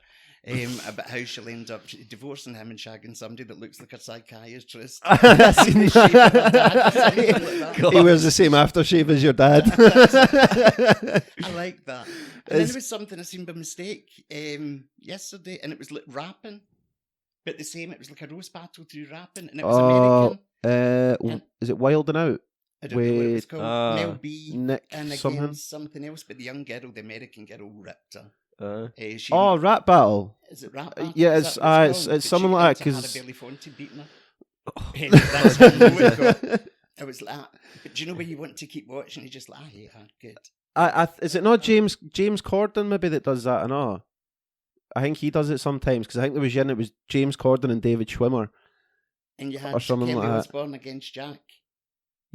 About how she'll end up divorcing him and shagging somebody that looks like a psychiatrist. I've seen The shape of her dad or that. something like that. He wears the same aftershave as your dad. I like that. And then there was something I seen by mistake yesterday, and it was like rapping, but the same. It was like a roast battle through rapping, and it was American. Is it Wild and Out? I don't know what it was called. Mel With B. Nick And something. against something else, but the young girl, the American girl, ripped her. She, Rap Battle. is it rap? Battle? Yeah, Is it's that what it's called? But something she like that claimed to because. Hannah Belafonte beating her. That's how I know it got. It was like, but do you know when you want to keep watching? You just like, I hate her. Good. Is it not James Corden maybe that does that? I know. I think he does it sometimes because I think it was James Corden and David Schwimmer. And you had Or something Kelly like that. Osbourne against Jack.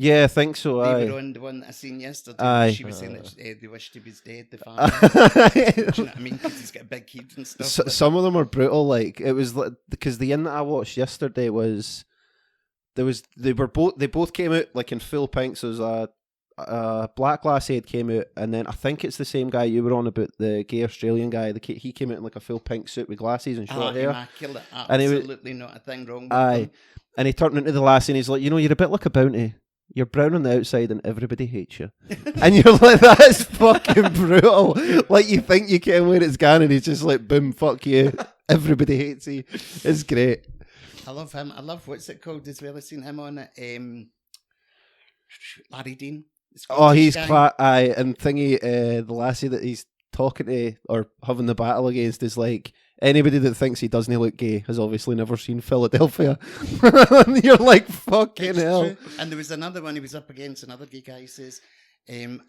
Yeah, I think so. They Aye. were on the one that I seen yesterday. Aye. She was saying that they wished he was dead, the family. Do you know what I mean? Because he's got a big kid and stuff. Some of them are brutal. Like it was because the one that I watched yesterday was they both came out like in full pinks. There was a Black Lassie had came out, and then I think it's the same guy you were on about, the gay Australian guy. He came out in like a full pink suit with glasses and short hair. Immaculate. And he was- Absolutely not a thing wrong with Aye, them. and he turned into the lassie, and he's like, you're a bit like a bounty. You're brown on the outside, and everybody hates you. And you're like, that's fucking brutal. Like, you think you can where it's gone, and he's just like, boom, fuck you. Everybody hates you. It's great. I love him. I love what's it called as well. I've seen him on it. Larry Dean. the Oh, Scottish he's guy. aye, and thingy, the lassie that he's talking to or having the battle against is like, anybody that thinks he doesn't look gay has obviously never seen Philadelphia. And you're like, fucking It's hell. true. And there was another one he was up against, another gay guy. He says,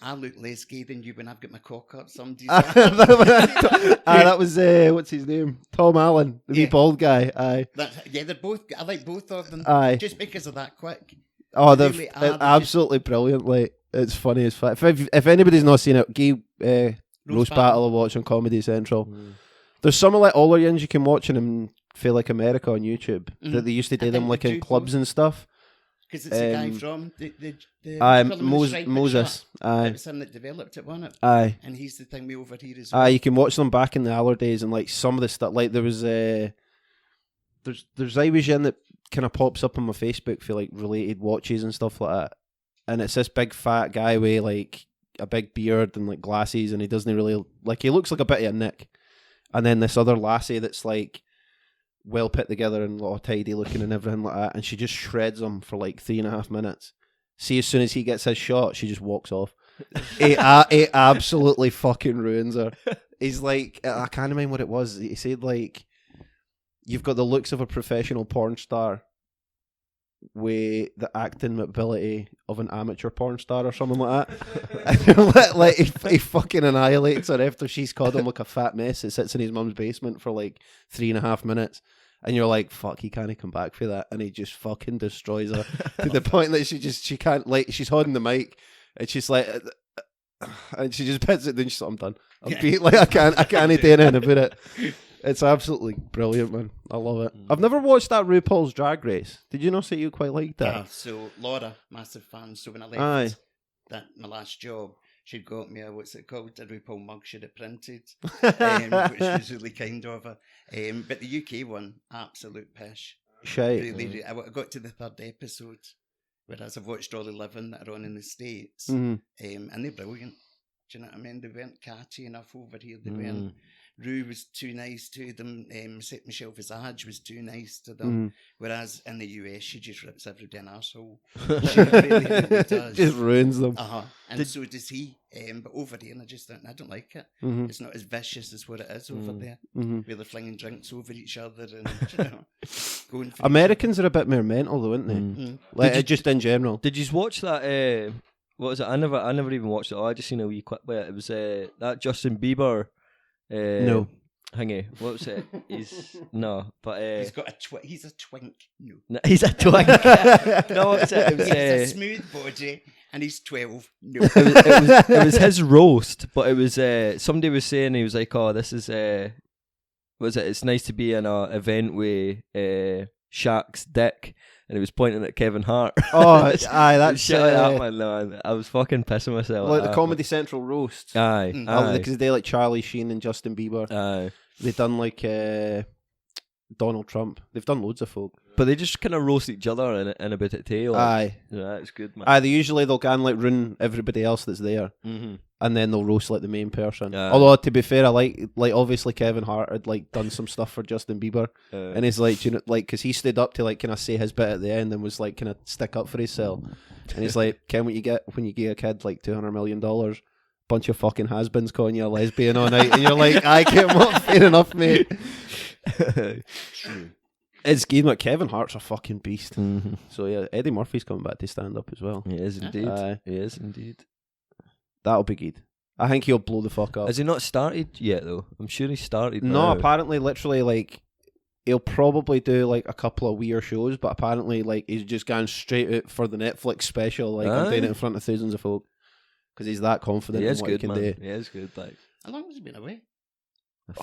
I look less gay than you when I've got my cock up somebody's ass. That was what's his name? Tom Allen, the wee Yeah. bald guy. Aye, Yeah, they're both. I like both of them. aye. Just because of that quick. Oh, They they're really are. They're absolutely brilliant. Like, it's funny as fuck. If anybody's not seen it, gay roast battle I watch on Comedy Central. There's some of like all the ones you can watch in feel like America on YouTube that they used to I do them think like they in do clubs and stuff. Because it's a guy Um, from the Moses. It Aye, was him that developed it, wasn't it? aye. And he's the thing we over here as well. Aye, you can watch them back in the Aller days, and like some of the stuff, like there was there's always in that kind of pops up on my Facebook for like related watches and stuff like that, and it's this big fat guy with like a big beard and like glasses, and he doesn't really like, he looks like a bit of a Nick, and then this other lassie that's like well put together and all tidy looking and everything like that, and she just shreds him for like 3.5 minutes. See, as soon as he gets his shot, she just walks off. It absolutely fucking ruins her. He's like, I can't remember what it was. He said like, you've got the looks of a professional porn star with the acting ability of an amateur porn star or something like that. Like he fucking annihilates her after she's called him like a fat mess that sits in his mum's basement for like 3.5 minutes. And you're like, fuck, he can't come back for that. And he just fucking destroys her to the point that she can't, like, she's holding the mic and she's like, and she just puts it, then she's like, I'm done. I'm beat, like, I can't do anything about it. It's absolutely brilliant, man. I love it. I've never watched that RuPaul's Drag Race. Did you not say you quite liked that? So Laura, massive fan. So when I left Aye. my last job, she'd got me a what's it called, a RuPaul mug she'd have printed, which was really kind of her. But the UK one, absolute pish. Shite. Really, I got to the third episode, whereas I've watched all 11 that are on in the States, Mhm. and they're brilliant. Do you know what I mean? They weren't catty enough over here. They weren't. Rue was too nice to them. Michelle Visage was too nice to them. Whereas in the US, she just rips everybody an arsehole. She really does. Just ruins them. And so does he. But over here, I just don't like it. It's not as vicious as what it is over there. Where they're flinging drinks over each other and going for Americans are a bit more mental though, aren't they? Like, just in general. Did you watch that? What was it? I never even watched it. I just seen a wee clip. It was that Justin Bieber. No. Hingy. What was it? He's got he's a twink. No. He's a twink. No, what was it? It was He's a smooth body and he's 12. No. it was his roast, but it was somebody was saying, he was like, "Oh, this is what was it? It's nice to be in a event with Shaq's dick." And he was pointing at Kevin Hart. Oh, aye, that's shit like that, man. No, I was fucking pissing myself. like at the that, Comedy Central roasts. Aye, Because they like Charlie Sheen and Justin Bieber. aye. They've done like Donald Trump. They've done loads of folk. But they just kind of roast each other in about it too. Like, Aye. yeah, it's good, man. Aye, they'll go and like ruin everybody else that's there. Mm-hmm. And then they'll roast like the main person. Aye. Although to be fair, I like obviously Kevin Hart had like done some stuff for Justin Bieber, and he's like, do you know, like, because he stood up to like kind of say his bit at the end and was like kind of stick up for himself, and he's like, "Ken, what you get when you give a kid like $200 million? Bunch of fucking has-beens calling you a lesbian all night," and you're like, "I can't up, fair enough, mate." It's good, like Kevin Hart's a fucking beast. Mm-hmm. So yeah, Eddie Murphy's coming back to stand up as well. He is indeed. Aye. He is indeed. That'll be good. I think he'll blow the fuck up. Has he not started yet though? I'm sure he started. No, now. apparently, literally, like, he'll probably do like a couple of weird shows, but apparently, like, he's just gone straight out for the Netflix special. Like, I'm doing it in front of thousands of folk because he's that confident He in is what good, he can man. do. He is good. Like, How long has he been away?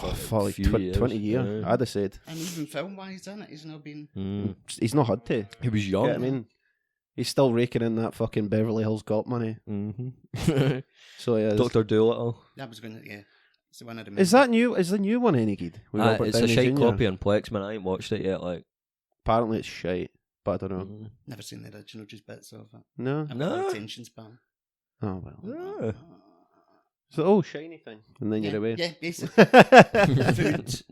Oh, for like few 20 years, yeah. I'd have said. And even film-wise, isn't it? He's not been... He's not had to. He was You young. know what I mean? He's still raking in that fucking Beverly Hills Cop money. Mm-hmm. So he is. Dr. Dolittle. That was going to, yeah. It's the one I remember. Is that new? Is the new one any good? With Robert It's a Downey shite Jr.? copy on Plex, man. I ain't watched it yet. Like, Apparently it's shite, but I don't know. Never seen the original, just bits of it. No? I'm No. no attention span. Oh, well. Yeah. So, shiny thing. And then Yeah, you're away. yeah, basically. Food.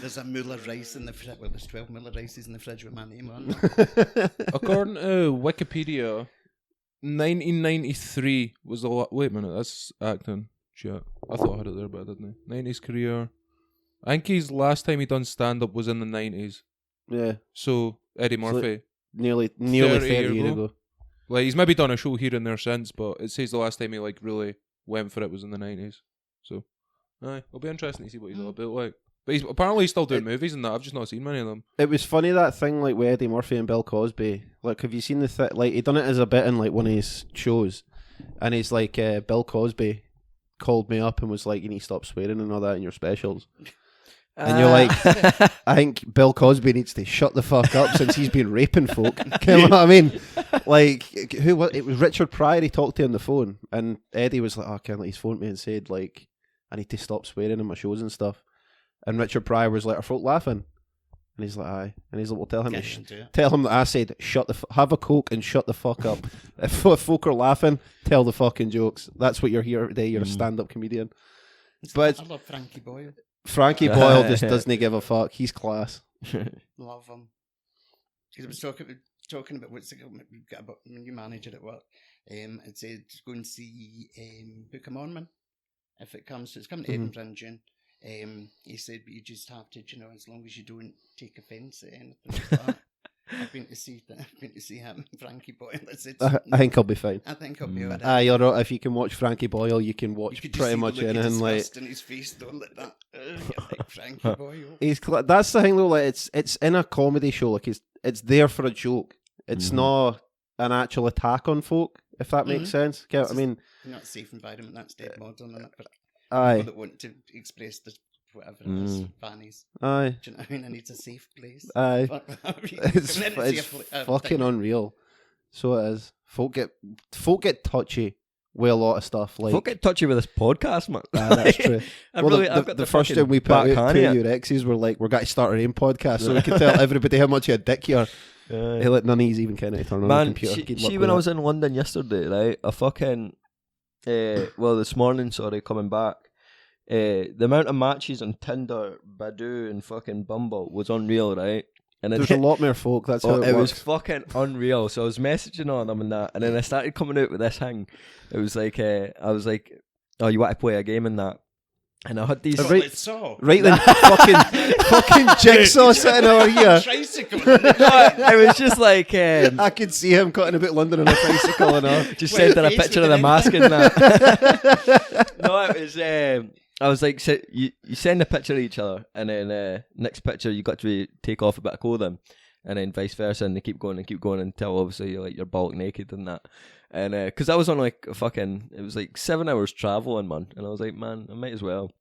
There's a Muller rice in the fridge. Well, there's 12 Muller rices in the fridge with my name on it. According to Wikipedia, 1993 was the wait a minute, that's acting. Shit. I thought I had it there, but I didn't. 90s career. I think his last time he done stand-up was in the 90s. Yeah. So, Eddie Murphy. Nearly 30 years years ago. Like, he's maybe done a show here and there since, but it says the last time he, like, really went for it was in the 90s. So, aye, it'll be interesting to see what he's all about, like. But apparently he's still doing movies and that. I've just not seen many of them. It was funny, that thing, like, with Eddie Murphy and Bill Cosby. Like, have you seen the like, he done it as a bit in, like, one of his shows. And he's like, Bill Cosby called me up and was like, you need to stop swearing and all that in your specials. And you're like, I think Bill Cosby needs to shut the fuck up since he's been raping folk. You know what I mean? Like, it was Richard Pryor he talked to on the phone, and Eddie was like, oh, kind of like, he's phoned me and said, like, I need to stop swearing in my shows and stuff. And Richard Pryor was like, are folk laughing? And he's like, aye. And he's like, well, tell him that I said, have a Coke and shut the fuck up. If folk are laughing, tell the fucking jokes. That's what you're here today. You're a stand-up comedian. But I love Frankie Boyle. Frankie Boyle just doesn't give a fuck. He's class. Love him. Because I was talking about what's we've got a new manager at work. It said go and see Book of Mormon if it comes. So it's coming to Edinburgh in June. He said, but you just have to, you know, as long as you don't take offence at anything like that. I've been to see him, Frankie Boyle. I think I'll be fine. I think I'll be alright. Aye, you're right. If you can watch Frankie Boyle, you can watch pretty much anything. Like in his face, though, like that. Like Frankie Boyle. That's the thing though. Like it's in a comedy show. Like it's there for a joke. It's not an actual attack on folk. If that makes sense. I mean, not a safe environment. That's dead modern, and for aye, people that want to express this. Whatever it is, fannies. Aye. Do you know what I mean? I need a safe place. Aye. It's fucking unreal. So it is. Folk get touchy with a lot of stuff. Like folk get touchy with this podcast, man. That's true. I've got the first time we put out two of your exes were like, we're going to start our own podcast so we can tell everybody how much of a dick you are. Hey, like, none of these even kind of turn on the computer. See when I was in London yesterday, right? A fucking this morning, coming back. The amount of matches on Tinder, Badoo, and fucking Bumble was unreal, right? And there's a lot more folk. That's how it works. Was fucking unreal. So I was messaging on them and that, and then I started coming out with this thing. It was like, I was like, "Oh, you want to play a game in that?" And I had these right then, fucking jigsaw sitting over here. It was just like I could see him cutting about London on a bicycle and all. Just sending a picture of the mask and that. No, it was. I was like, so you send a picture of each other, and then next picture you got to take off a bit of clothing, and then vice versa, and they keep going until obviously you're bulk naked and that. And because I was on like it was like 7 hours traveling, man, and I was like, man, I might as well.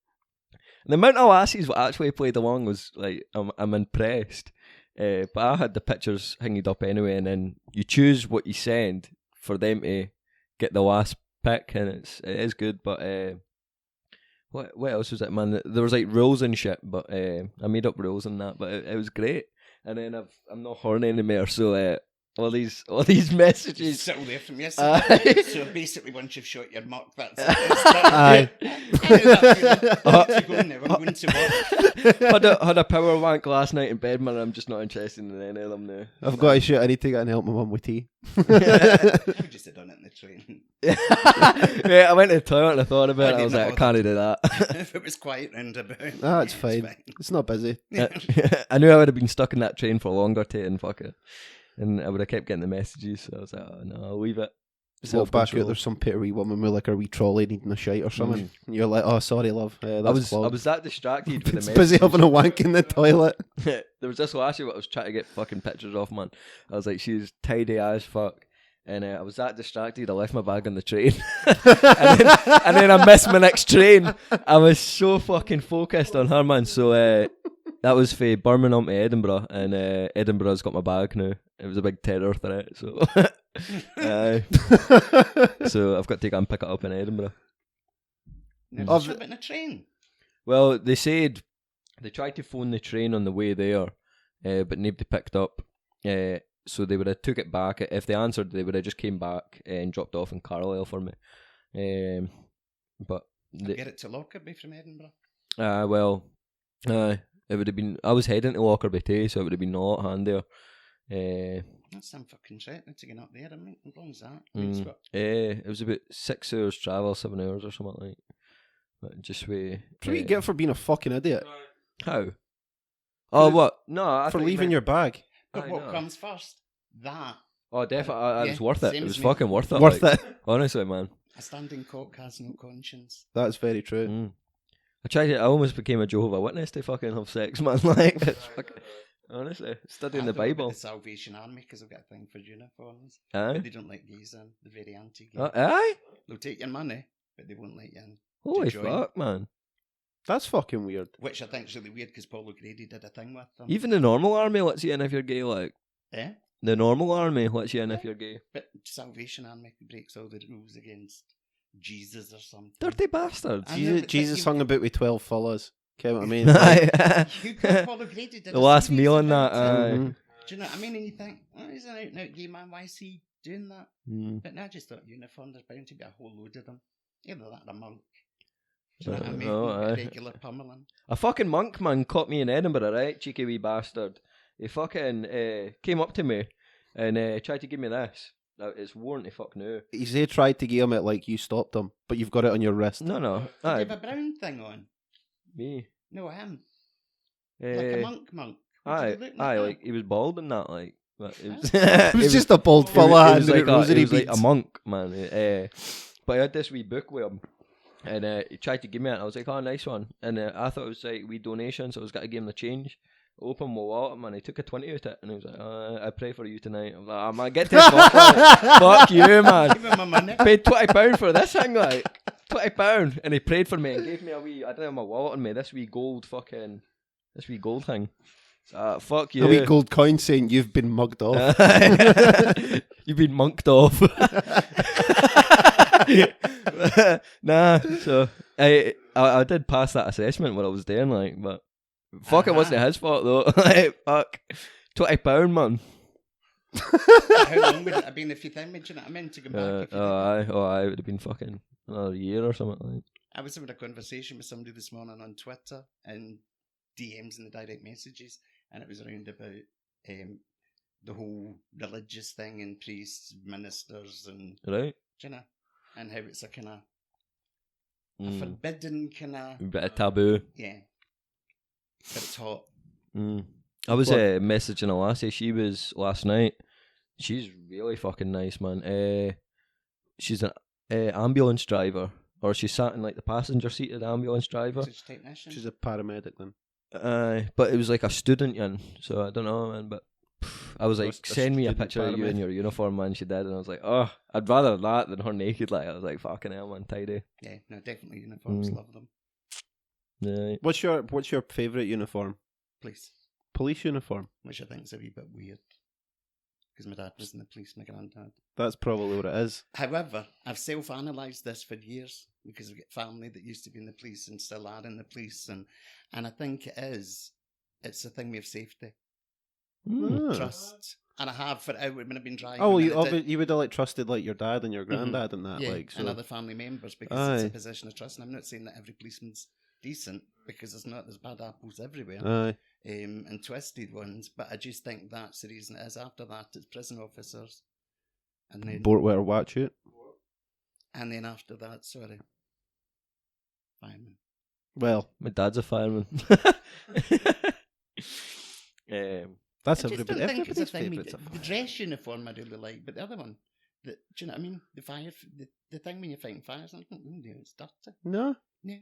And the amount of lassies that actually played along was like, I'm impressed. But I had the pictures hanged up anyway, and then you choose what you send for them to get the last pick, and it is good, but. What else was it, man? There was like rules and shit, but I made up rules and that, but it was great. And then I'm not horny anymore, so all these messages settled there from yesterday. So basically, once you've shot your mark, that's it. Aye. Had a power wank last night in bed, man. I'm just not interested in any of them now. I've got to shoot. I need to get and help my mum with tea. We just had done it in the train. Yeah, I went to the toilet and I thought about it. I was like, I can't do that. If it was quiet round about, it's fine. It's not busy. I knew I would have been stuck in that train for longer, and fuck it. And I would have kept getting the messages, so I was like, oh, no, I'll leave it. Walk back out, there's some pretty wee woman with like a wee trolley needing a shite or something. And you're like, oh, sorry, love. I was that distracted with the messages. Busy having a wank in the toilet. There was this lassie what I was trying to get fucking pictures off, man. I was like, she was tidy as fuck. And I was that distracted, I left my bag on the train. and then I missed my next train. I was so fucking focused on her, man. So that was for Birmingham to Edinburgh, and Edinburgh's got my bag now. It was a big terror threat, so so I've got to go and pick it up in Edinburgh. Never shove it in a train. Well, they said they tried to phone the train on the way there, but nobody picked up. So they would have took it back. If they answered, they would have just came back and dropped off in Carlisle for me. But Get it to Lockerbie from Edinburgh. It would have been. I was heading to Lockerbie too, so it would have been a lot handier. That's some fucking shit to get up there. I mean, as long as that. It was about 6 hours travel, 7 hours or something like. But just way. What do you get for being a fucking idiot? How? Oh, what? No, I for thought you leaving meant- your bag. But what comes first? That. Oh, definitely. It was worth it. same It as was me. fucking worth it. Worth like, it. Honestly, man. A standing cock has no conscience. That's very true. I almost became a Jehovah's Witness to fucking have sex, man. Like, it's fucking, honestly, studying the I've got a bit Bible. of the Salvation Army because I've got a thing for uniforms. Aye? They don't like gays in. They're very anti-gay. Aye? They'll take your money, but they won't let you in. Holy join. fuck, man. That's fucking weird. Which I think is really weird because Paul O'Grady did a thing with them. Even the normal army lets you in if you're gay, like. Eh? The normal army lets you in if you're gay. But Salvation Army breaks all the rules against Jesus or something. Dirty bastards. I know, but Jesus you- hung about with 12 fellas. Get what I mean? Aye. You got Paul O'Grady did The a last series meal on about that, it. aye. Mhm. Do you know what I mean? And you think, oh, he's an out and out gay man. Why is he doing that? But no, I just thought uniform. There's bound to be a whole load of them. Either that or a monk. Do you know what I mean? Oh, A aye. regular pummeling. A fucking monk, man, caught me in Edinburgh, right? Cheeky wee bastard. He fucking came up to me and tried to give me this. Now, it's worn to fuck now. He said tried to give him it like you stopped him, but you've got it on your wrist. No. Did Aye, you have a brown thing on? me. No, him. Like a monk. What did he look Aye, that? like he was bald and that, like. But it was, It was just a bald it fella was handing like out rosary he was like beads. a monk, man. But I had this wee book with him, and he tried to give me it. And I was like, "Oh, nice one." And I thought it was like wee donation, so I was going to give him the change. Open my wallet, man. He took a 20 out of it, and he was like, "I pray for you tonight." I'm like, "Oh man, get to fuck, like, fuck you, man." Give him my money. Paid £20 for this thing, like £20, and he prayed for me and gave me a wee. I didn't have my wallet on me. This wee gold thing. Fuck you. A wee gold coin saying you've been mugged off. You've been monked off. Nah, so I did pass that assessment what I was doing, like, but fuck, it wasn't his fault though. Like, fuck, £20, man. How long would it have been if you think, do you know what I mean? To go back. If you did that? It would have been fucking another year or something like. I was having a conversation with somebody this morning on Twitter and DMs and the direct messages, and it was around about the whole religious thing and priests, ministers, and Right. do you know, and how it's a kind of a Mm. forbidden kind of A bit of taboo. yeah, but it's hot. I was What? messaging a lassie. She was last night. She's really fucking nice, man. She's an ambulance driver, or she sat in like the passenger seat of the ambulance driver. Such technician. She's a paramedic then. But it was like a student, yin, so I don't know, man. But I was like, A send me a student picture of you in paramedic. your uniform, man. She did, and I was like, oh, I'd rather that than her naked. Like, I was like, fucking hell, man, tidy. Yeah, no, definitely uniforms. Mm. Love them. Yeah. What's your favourite uniform? Police, Police uniform. which I think is a wee bit weird because my dad was in the police, my granddad. That's probably what it is. However, I've self-analysed this for years because I've got family that used to be in the police and still are in the police, and I think it's a thing of safety, Ah. trust, and I have for when I've been driving. Oh, and you I did- you would have like trusted like your dad and your granddad and that, yeah, like so. and other family members because it's Aye. a position of trust. And I'm not saying that every policeman's decent because it's not. There's bad apples everywhere. Aye. And twisted ones, but I just think that's the reason it is. After that, it's prison officers, and then Bortware watch it. after that, sorry, fireman. Well, My dad's a fireman. that's I just don't everybody. think it's a Everybody's thing. favourite. The dress uniform I really like, but the other one, do you know what I mean? The fire, the thing when you're fighting fires, I don't know, it's dirty. No. Yeah.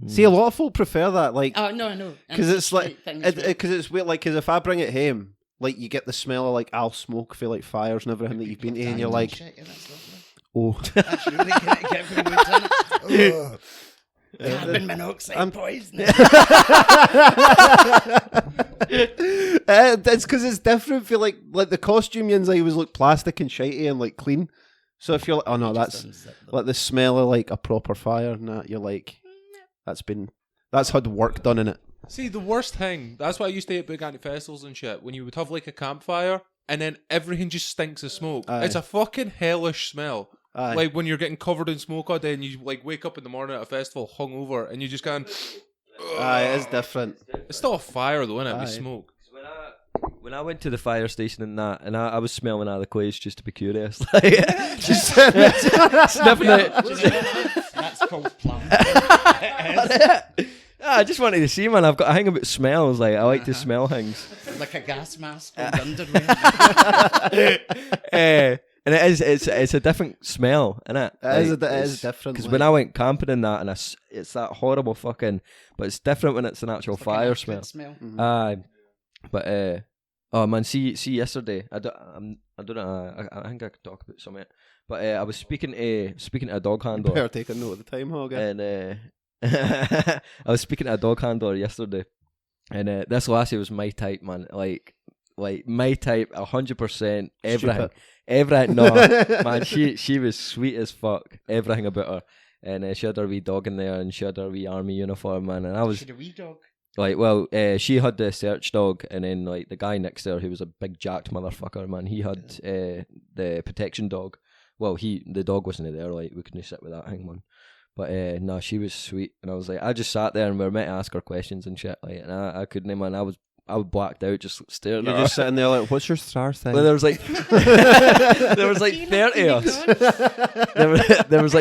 See, a lot of folk prefer that, like, Oh no, I know. And because it's a like, straight thing as well. because it's weird. Like, because if I bring it home, like, you get the smell of like I'll smoke for like fires and everything that you've been to, and you're like, Shit, yeah, that's lovely. oh, That's really get from the mood, isn't it? Carbon monoxide poisoning. It's because it's different. Feel like the costume inside was like plastic and shitey and like clean. So if you're like, oh no, that's like the smell of like a proper fire, and that you're like, that's had work done in it. See, the worst thing, that's why I used to hate big anti-festivals and shit, when you would have like a campfire and then everything just stinks of smoke. Aye. It's a fucking hellish smell. Aye. Like when you're getting covered in smoke all day and you like wake up in the morning at a festival hungover and you just can't. Aye, it is different. It's still a fire though, isn't it? With Aye. smoke. When I went to the fire station and that, and I was smelling out of the quays just to be curious, like just sniffing it. That's called plum. I just wanted to see, man. I've got a thing about smells. Like I like to smell things. Like a gas mask on underwear. And it's a different smell, innit? It is different. Because when I went camping in that, and it's that horrible fucking, but it's different when it's an actual It's like fire an smell. acrid smell. Aye, but oh man, see yesterday. I don't know. I think I could talk about something. But I was speaking to a dog handler. Better take a note of the time, Hogg. And I was speaking to a dog handler yesterday, and this lassie was my type, man. Like my type, 100%. Everything. No, man. She was sweet as fuck. Everything about her, and she had her wee dog in there, and she had her wee army uniform, man. And I was She had a wee dog. like, well, she had the search dog, and then like the guy next to her, who was a big jacked motherfucker, man. He had the protection dog. Well, the dog wasn't there. Like we couldn't sit with that thing, man. But no, she was sweet, and I was like, I just sat there, and we were meant to ask her questions and shit, like, and I couldn't, man. I was blacked out, just staring. You're at her. just sitting there like, what's your star thing? Well, there was like 30 of us. There was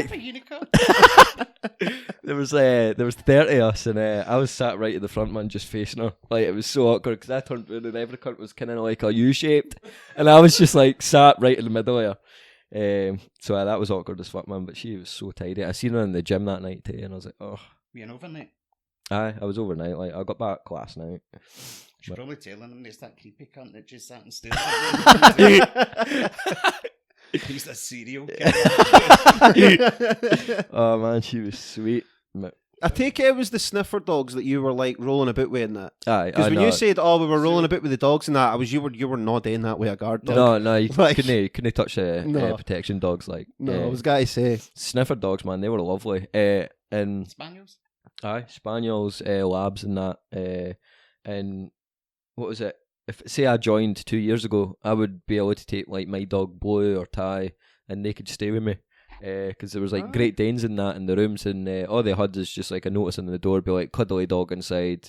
like there was 30 of us, and I was sat right at the front, man, just facing her. Like it was so awkward because I turned around and every cunt was kind of like a U-shaped, and I was just like sat right in the middle of her. So that was awkward as fuck, man. But she was so tidy. I seen her in the gym that night too, and I was like, oh. We an overnight. Aye, I was overnight. Like I got back last night. She's But- probably telling him there's that creepy cunt that just sat and stood. He's a serial killer. Oh man, she was sweet. I take it was the sniffer dogs that you were like rolling about with in that. Aye, Because when you said, "Oh, we were rolling about with the dogs and that," you were not doing that with a guard dog. no, you Like- couldn't touch the No. protection dogs. Like No, I was gonna say. sniffer dogs, man. They were lovely. And Spaniels? aye, spaniels, labs, and that. And what was it? If say I joined 2 years ago, I would be able to take like my dog Blue or Ty, and they could stay with me. Because there was like Great Danes in that in the rooms, and all they had is just like a notice on the door, be like cuddly dog inside,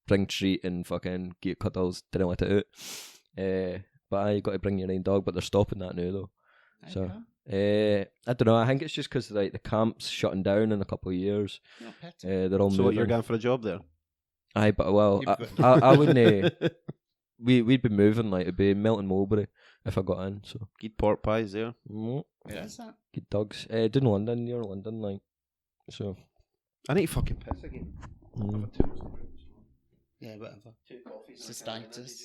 bring treat and fucking get cuddles, didn't let it out. But you got to bring your own dog, but they're stopping that now though. So I don't know. I think it's just because like the camp's shutting down in a couple of years. No pity. They're all So what, you're moving. going for a job there? Aye, but well, You've I wouldn't. We'd be moving like it'd be Milton Mulberry if I got in. So Eat pork pies there. Where is that? good dogs. Down London, near London, like so. I need to fucking piss again. Yeah, whatever. Cystitis.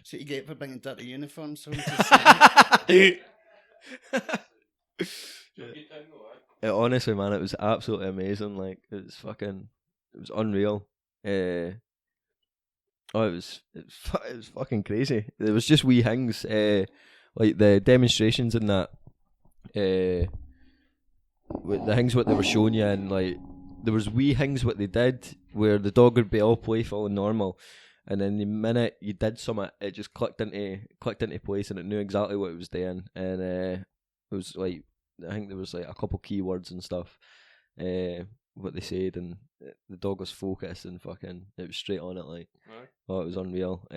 So you get for bringing dirty uniforms home to Honestly, man, it was absolutely amazing. Like it was unreal. It was fucking crazy. There was just wee things, like the demonstrations and that, with the things what they were showing you, and like there was wee things what they did where the dog would be all playful and normal, and then the minute you did something, it just clicked into place, and it knew exactly what it was doing, and it was like I think there was like a couple keywords and stuff, what they said, and the dog was focused and fucking it was straight on it, like oh, it was unreal.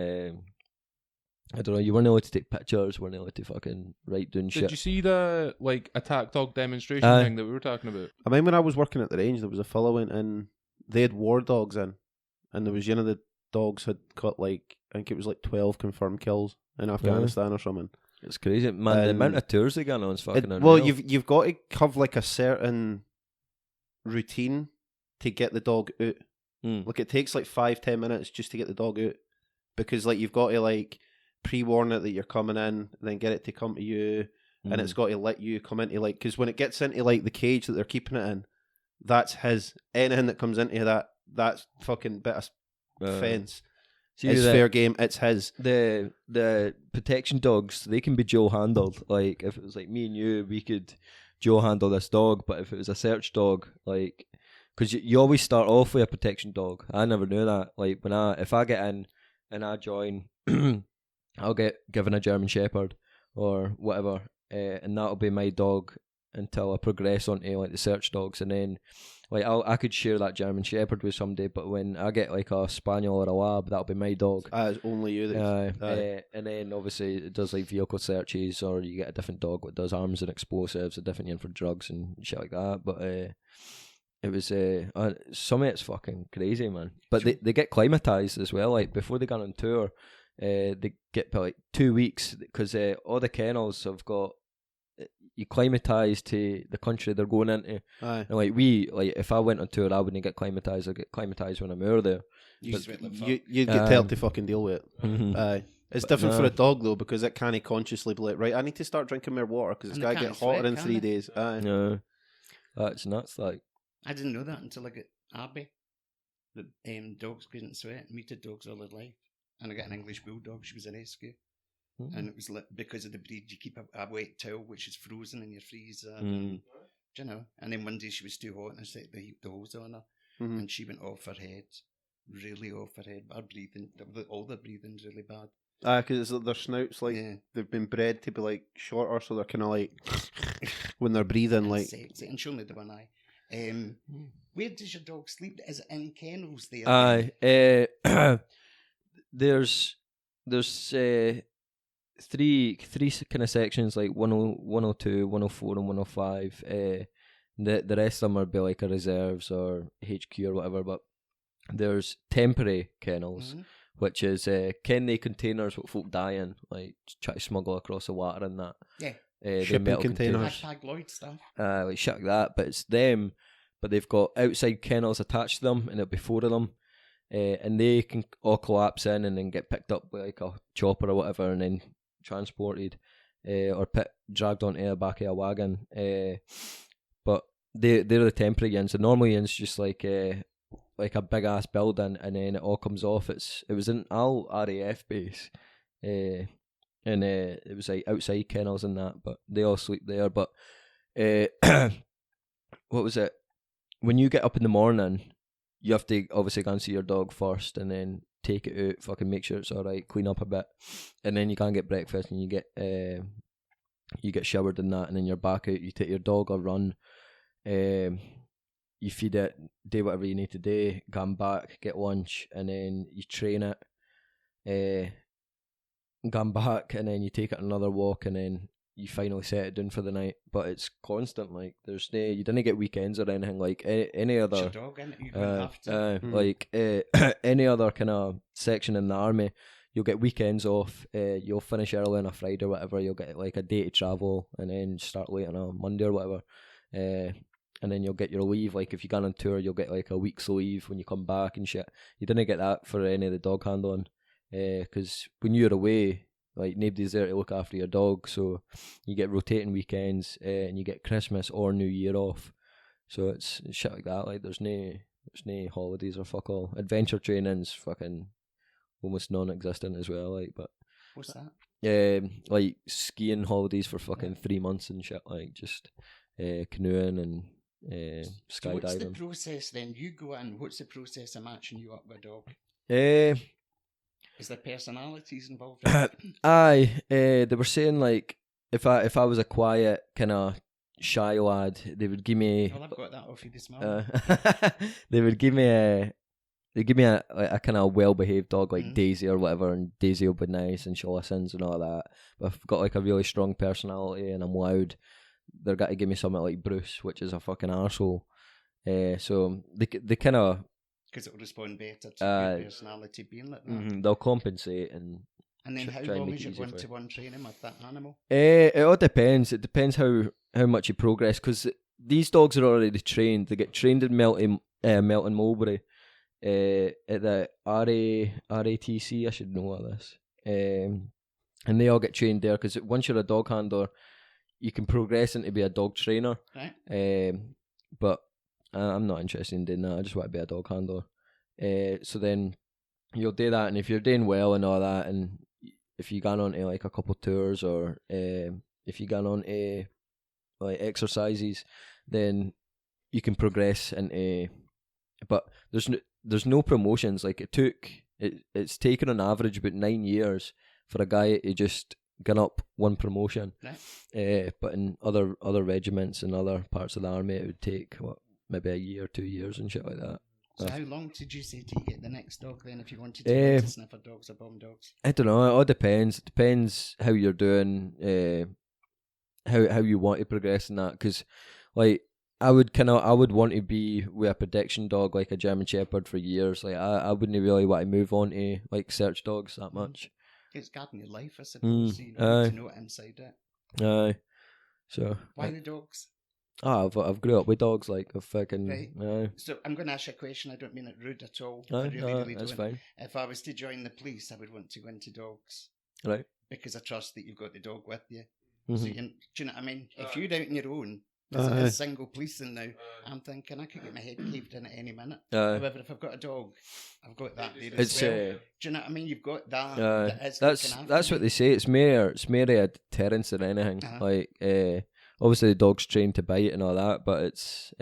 I don't know, you weren't allowed to take pictures, weren't allowed to fucking write down shit. Did you see the like attack dog demonstration Aye. thing that we were talking about? I mean, when I was working at the range, there was a fellow went in. They had war dogs in, and there was the dogs had got like I think it was like 12 confirmed kills in Afghanistan or something. It's crazy, man. The amount of tours they got on is fucking unreal. Well, you've got to have like a certain routine to get the dog out. Like it takes like 5-10 minutes just to get the dog out, because like you've got to like pre-warn it that you're coming in, then get it to come to you, and it's got to let you come into like, because when it gets into like the cage that they're keeping it in, that's his. Anything that comes into that's fucking bit of fence. See, It's fair game. It's his. The protection dogs, they can be Joe handled. Like if it was like me and you, we could Joe handle this dog. But if it was a search dog, like because you always start off with a protection dog. I never knew that. Like if I get in and I join, I'll get given a German Shepherd or whatever, and that'll be my dog until I progress onto like the search dogs, and then like I could share that German Shepherd with somebody, but when I get like a Spaniel or a Lab, that'll be my dog. It's only you. And then obviously it does like vehicle searches, or you get a different dog that does arms and explosives, a different one for drugs and shit like that. But it was some of it's fucking crazy, man. But they get climatized as well. Like before they go on tour, they get like 2 weeks because all the kennels have got. You climatise to the country they're going into. Aye. And like if I went on tour, I wouldn't get climatised. I get climatised when I'm over there. You get told to fucking deal with it. Mm-hmm. Aye. It's different for a dog though, because it can't consciously be like, right, I need to start drinking more water because it's got to get hotter in 3 days. Aye. No, that's nuts. Like I didn't know that until I got Abby. That dogs couldn't sweat. Muted dogs all their life, and I got an English bulldog. She was a rescue. And it was because of the breed, you keep a wet towel which is frozen in your freezer. And, you know. And then one day she was too hot, and I set the hose on her, and she went off her head, really off her head. Her breathing, all the breathing's really bad. Because their snouts they've been bred to be like shorter, so they're kind of like when they're breathing like. Sexy. And she'll need the one eye. Where does your dog sleep? Is it in kennels there? Aye. There's three kind of sections, like 102, 104 and 105. The rest of them will be like a reserves or HQ or whatever, but there's temporary kennels, which is candy containers what folk die in, like try to smuggle across the water and that. Yeah. Shipping containers. Hashtag Lloyd stuff. Like shit like that, but it's them, but they've got outside kennels attached to them, and it'll be 4 of them. And they can all collapse in and then get picked up by like a chopper or whatever, and then transported or dragged onto the back of a wagon. But they're the temporary ones. The normal ones just like a big ass building, and then it all comes off. It was an Al RAF base, and it was like outside kennels and that, but they all sleep there. But what was it? When you get up in the morning, you have to obviously go and see your dog first, and then take it out, fucking make sure it's alright, clean up a bit, and then you can get breakfast, and you get showered in that, and then you're back out. You take your dog a run, you feed it, do whatever you need to do, come back, get lunch, and then you train it, come back, and then you take it another walk, and then you finally set it down for the night. But it's constant. Like there's you didn't get weekends or anything like any other. It's your dog, innit? You don't have to. Like any other kind of section in the army, you'll get weekends off. You'll finish early on a Friday or whatever. You'll get like a day to travel, and then start late on a Monday or whatever. And then you'll get your leave. Like if you go on tour, you'll get like a week's leave when you come back and shit. You didn't get that for any of the dog handling, because when you're away, like nobody's there to look after your dog, so you get rotating weekends, and you get Christmas or New Year off. So it's shit like that. Like there's no holidays or fuck all. Adventure training's fucking almost non-existent as well. Like, but what's that? Like skiing holidays for fucking 3 months and shit. Like just canoeing and skydiving. So what's the process then? You go in. What's the process of matching you up with a dog? Is there personalities involved? Aye, they were saying like if I was a quiet kind of shy lad, they would give me. Well, I've got that off you this morning. They would give me a kind of well behaved dog like Daisy or whatever, and Daisy will be nice and she listens and all that. But if I've got like a really strong personality and I'm loud, they're got to give me something like Bruce, which is a fucking arsehole. So they kind of. Because it will respond better to your personality being like that. They'll compensate and then how long is your one-to-one training with that animal? It all depends. It depends how much you progress, because these dogs are already trained. They get trained in Melton Mulberry at the RATC. I should know all this. And they all get trained there, because once you're a dog handler, you can progress into be a dog trainer. Right. But I'm not interested in doing that. I just want to be a dog handler. So then you'll do that, and if you're doing well and all that, and if you get on to like a couple tours, or if you get on to like exercises, then you can progress into. But there's no promotions. Like it's taken on average about 9 years for a guy to just get up one promotion. Right. But in other regiments and other parts of the army, it would take maybe a year, 2 years and shit like that. So how long did you say to get the next dog then, if you wanted to learn to sniffer dogs or bomb dogs? I don't know. It all depends. It depends how you're doing, how you want to progress in that. Because, like, I would want to be with a prediction dog like a German Shepherd for years. Like, I wouldn't really want to move on to like search dogs that much. It's guarding your life, I suppose. So you need to know it inside it. Aye. So why the dogs? I've grew up with dogs. Like I've fucking. Right. Aye. So I'm going to ask you a question. I don't mean it rude at all. Aye, I really that's don't. fine. If I was to join the police, I would want to go into dogs. Right. Because I trust that you've got the dog with you. Mm-hmm. So do you know what I mean? If you're out on your own, because it is single policing now, I'm thinking I could get my head caved in at any minute. However, if I've got a dog, I've got that there as well. Do you know what I mean? You've got that. That's what they say. It's mere a deterrence than anything. Like obviously the dog's trained to bite and all that, but it's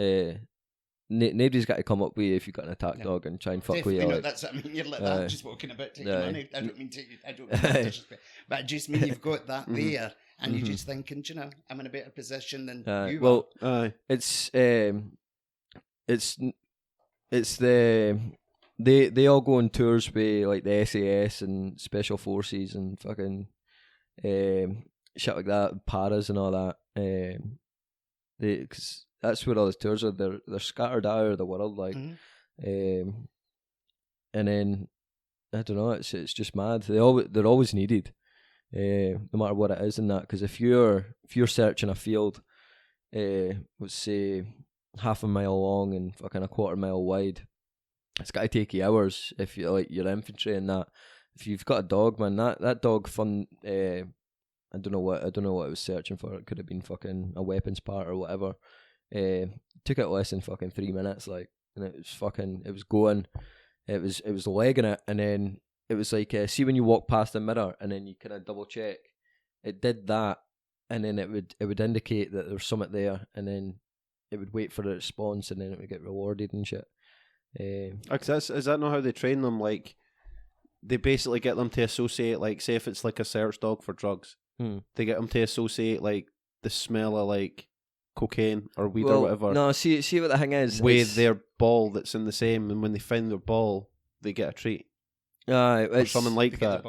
nobody's got to come up with you if you've got an attack dog and try and fuck with you. Like, that's what I mean. You're like that, just walking about taking money. I don't mean disrespect, but I just mean you've got that there, and you're just thinking, do you know, I'm in a better position than you are. It's the they all go on tours with like the SAS and Special Forces and fucking shit like that, paras and all that. Cause that's where all the tours are. They're scattered out of the world, like, and then I don't know. It's just mad. They're always needed, no matter what it is in that. Because if you're searching a field, let's say half a mile long and fucking a quarter mile wide, it's got to take you hours. If you like your infantry and that, if you've got a dog, man, that dog fun. I don't know what it was searching for. It could have been fucking a weapons part or whatever. Took it less than fucking 3 minutes, like, and it was going. It was legging it, and then it was like, see when you walk past the mirror and then you kind of double check. It did that, and then it would indicate that there was something there, and then it would wait for a response, and then it would get rewarded and shit. Is that not how they train them? Like, they basically get them to associate, like, say if it's like a search dog for drugs, they get them to associate like the smell of like cocaine or weed or whatever. No, see what the thing is with their ball that's in the same, and when they find their ball, they get a treat. Or something like that.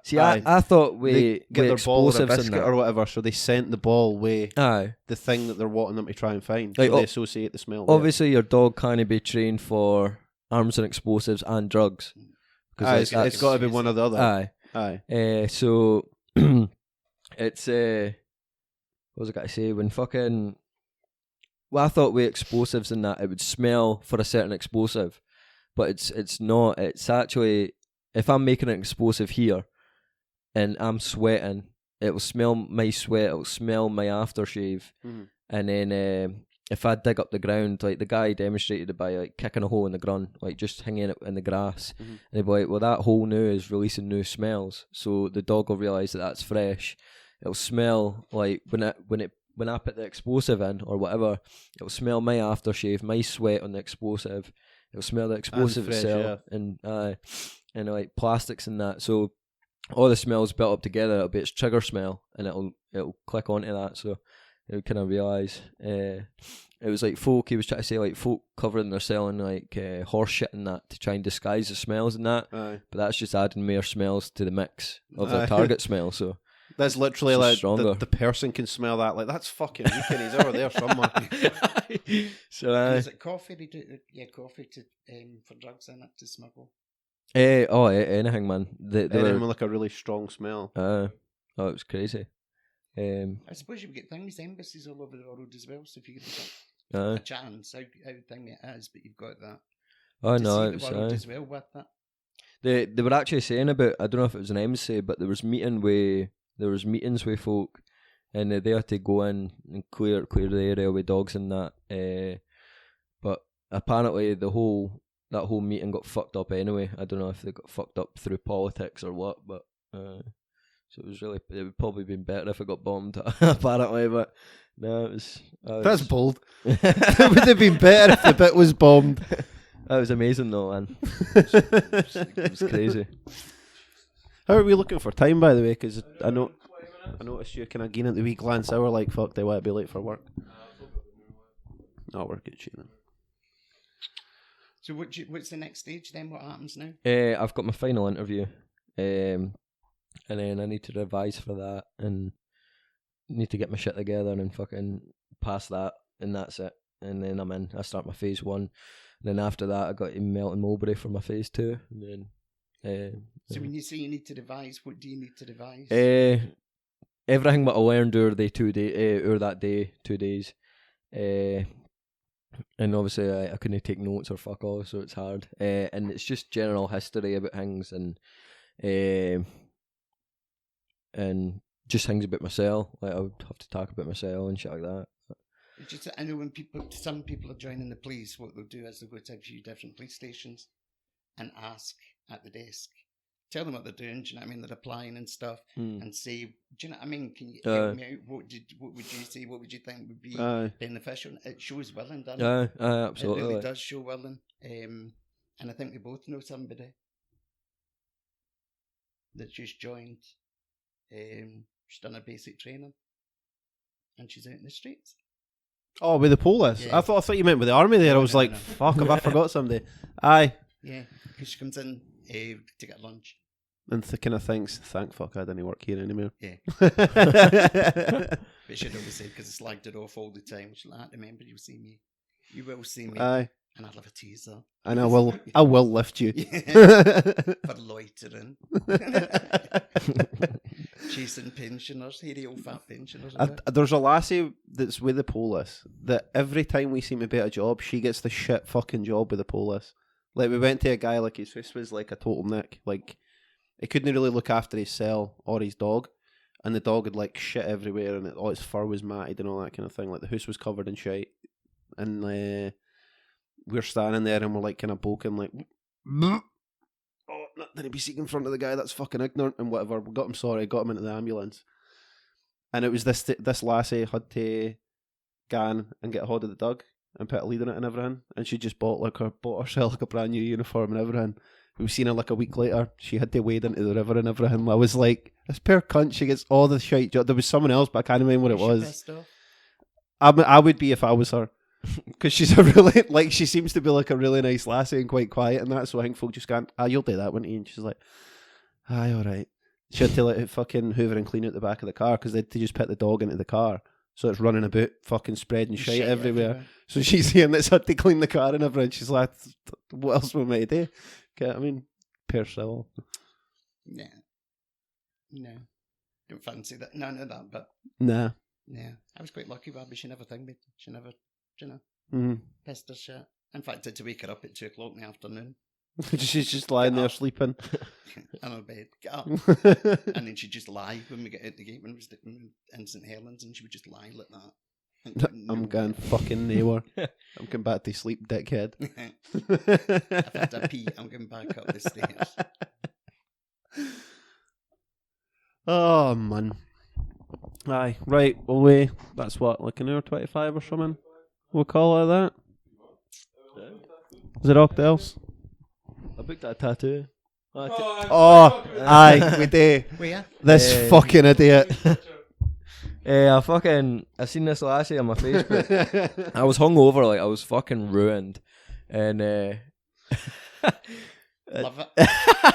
See, I thought they get their ball with a biscuit and or whatever, so they sent the ball with the thing that they're wanting them to try and find. Like, so they associate the smell. Obviously, your dog can't be trained for arms and explosives and drugs. It's got to be one or the other. So it's what was I going to say? When fucking, well, I thought with explosives and that it would smell for a certain explosive, but it's not. It's actually, if I'm making an explosive here and I'm sweating, it will smell my sweat. It will smell my aftershave, and then if I dig up the ground, like the guy demonstrated it by like kicking a hole in the ground, like just hanging it in the grass, and they'd be like, well, that hole now is releasing new smells, so the dog will realise that that's fresh. It'll smell like when I put the explosive in or whatever, it'll smell my aftershave, my sweat on the explosive. It'll smell the explosive fresh, itself, and like plastics and that. So all the smells built up together, it'll be its trigger smell, and it'll click onto that. So it would kind of realise. It was like folk, he was trying to say like folk covering their selling like horse shit and that to try and disguise the smells and that. But that's just adding more smells to the mix of the target smell. So that's literally like the person can smell that. Like, that's fucking weekend. He's over there somewhere. So is it coffee? They do coffee to for drugs in it to smuggle. Anything, man. They were like a really strong smell. It was crazy. I suppose you would get things, embassies all over the world as well. So if you get a chance, how thing it is, but you've got that. Oh no, it was as well with that. They were actually saying about, I don't know if it was an embassy, but there was meetings with folk, and they had to go in and clear the area with dogs and that. but apparently that whole meeting got fucked up anyway. I don't know if they got fucked up through politics or what, but so it would probably been better if it got bombed apparently, but no, it was. That's bold. It would have been better if the bit was bombed. That was amazing though, man. It was crazy. How are we looking for time, by the way? Because I noticed you kind of getting at the wee glance hour like, fuck, they want to be late for work. I'll work at you then. So what's the next stage then? What happens now? I've got my final interview, and then I need to revise for that, and need to get my shit together and fucking pass that, and that's it. And then I'm in. I start my phase 1, and then after that I got to melt in Mulberry for my phase 2, and then. So when you say you need to revise, what do you need to revise? Everything that I learned over the 2 day, or that day, 2 days, and obviously I couldn't take notes or fuck all, so it's hard. And it's just general history about things, and just things about myself. Like I would have to talk about myself and shit like that. It's just, I know when some people are joining the police, what they'll do is they'll go to a few different police stations and ask at the desk, tell them what they're doing, do you know what I mean? They're applying and stuff, and say, do you know what I mean? Can you help me out? What would you say? What would you think would be beneficial? It shows willing, doesn't it? Absolutely. It really does show willing. And I think we both know somebody that just joined. She's done her basic training, and she's out in the streets. Oh, with the police? Yeah. I thought you meant with the army there. I was like, fuck, have I forgot somebody? Aye. Yeah, because she comes in to get lunch. And kind of thinks, thank fuck I didn't work here anymore. Yeah. But she'd always say, because I slagged it off all the time, she's like, remember, you'll see me. You will see me. Aye. And I'll have a teaser. And I will lift you. For loitering. Chasing pensioners, hairy old fat pensioners. There's a lassie that's with the police that every time we seem to be at a job, she gets the shit fucking job with the police. Like, we went to a guy, like, his house was like a total nick. Like, he couldn't really look after his cell or his dog. And the dog had, like, shit everywhere, and all its fur was matted and all that kind of thing. Like, the house was covered in shite. And we're standing there and we're, like, kind of boking, like, oh, not didn't be sitting in front of the guy, that's fucking ignorant, and whatever. We got him sorry, got him into the ambulance. And it was this lassie had to gan and get a hold of the dog and put a lead in it and everything, and she just bought herself like a brand new uniform and everything. We've seen her like a week later, she had to wade into the river and everything. I was like, this poor cunt, she gets all the shite job. There was someone else, but I can't remember what it was. I would be if I was her, because she's a really, like, she seems to be like a really nice lassie and quite quiet and that, so I think folk just can't, you'll do that, wouldn't you? And she's like, aye, alright. She had to like fucking hoover and clean out the back of the car, because they just put the dog into the car. So it's running about, fucking spreading shit everywhere. So she's here and it's had to clean the car and everything. She's like, what else am I to do? Okay, I mean, pair civil. Yeah. No. Don't fancy that. None of that, but. Nah. Yeah. I was quite lucky, but she never thanked me. She never, pissed her shit. In fact, I had to wake her up at 2 o'clock in the afternoon. She's just lying there sleeping. In her bed. Get up. And then she'd just lie when we get out the gate, when we was in St. Helens, and she would just lie like that. I'm going fucking nowhere. I'm going back to sleep, dickhead. I've had a pee, I'm going back up the stairs. Oh, man. Aye, right, well, that's what, like an hour 25 or something? We'll call it that? Is it aught else? I booked that tattoo. Aye, we do. Where? This fucking idiot. I seen this last year on my Facebook. I was hungover, like I was fucking ruined, and love it.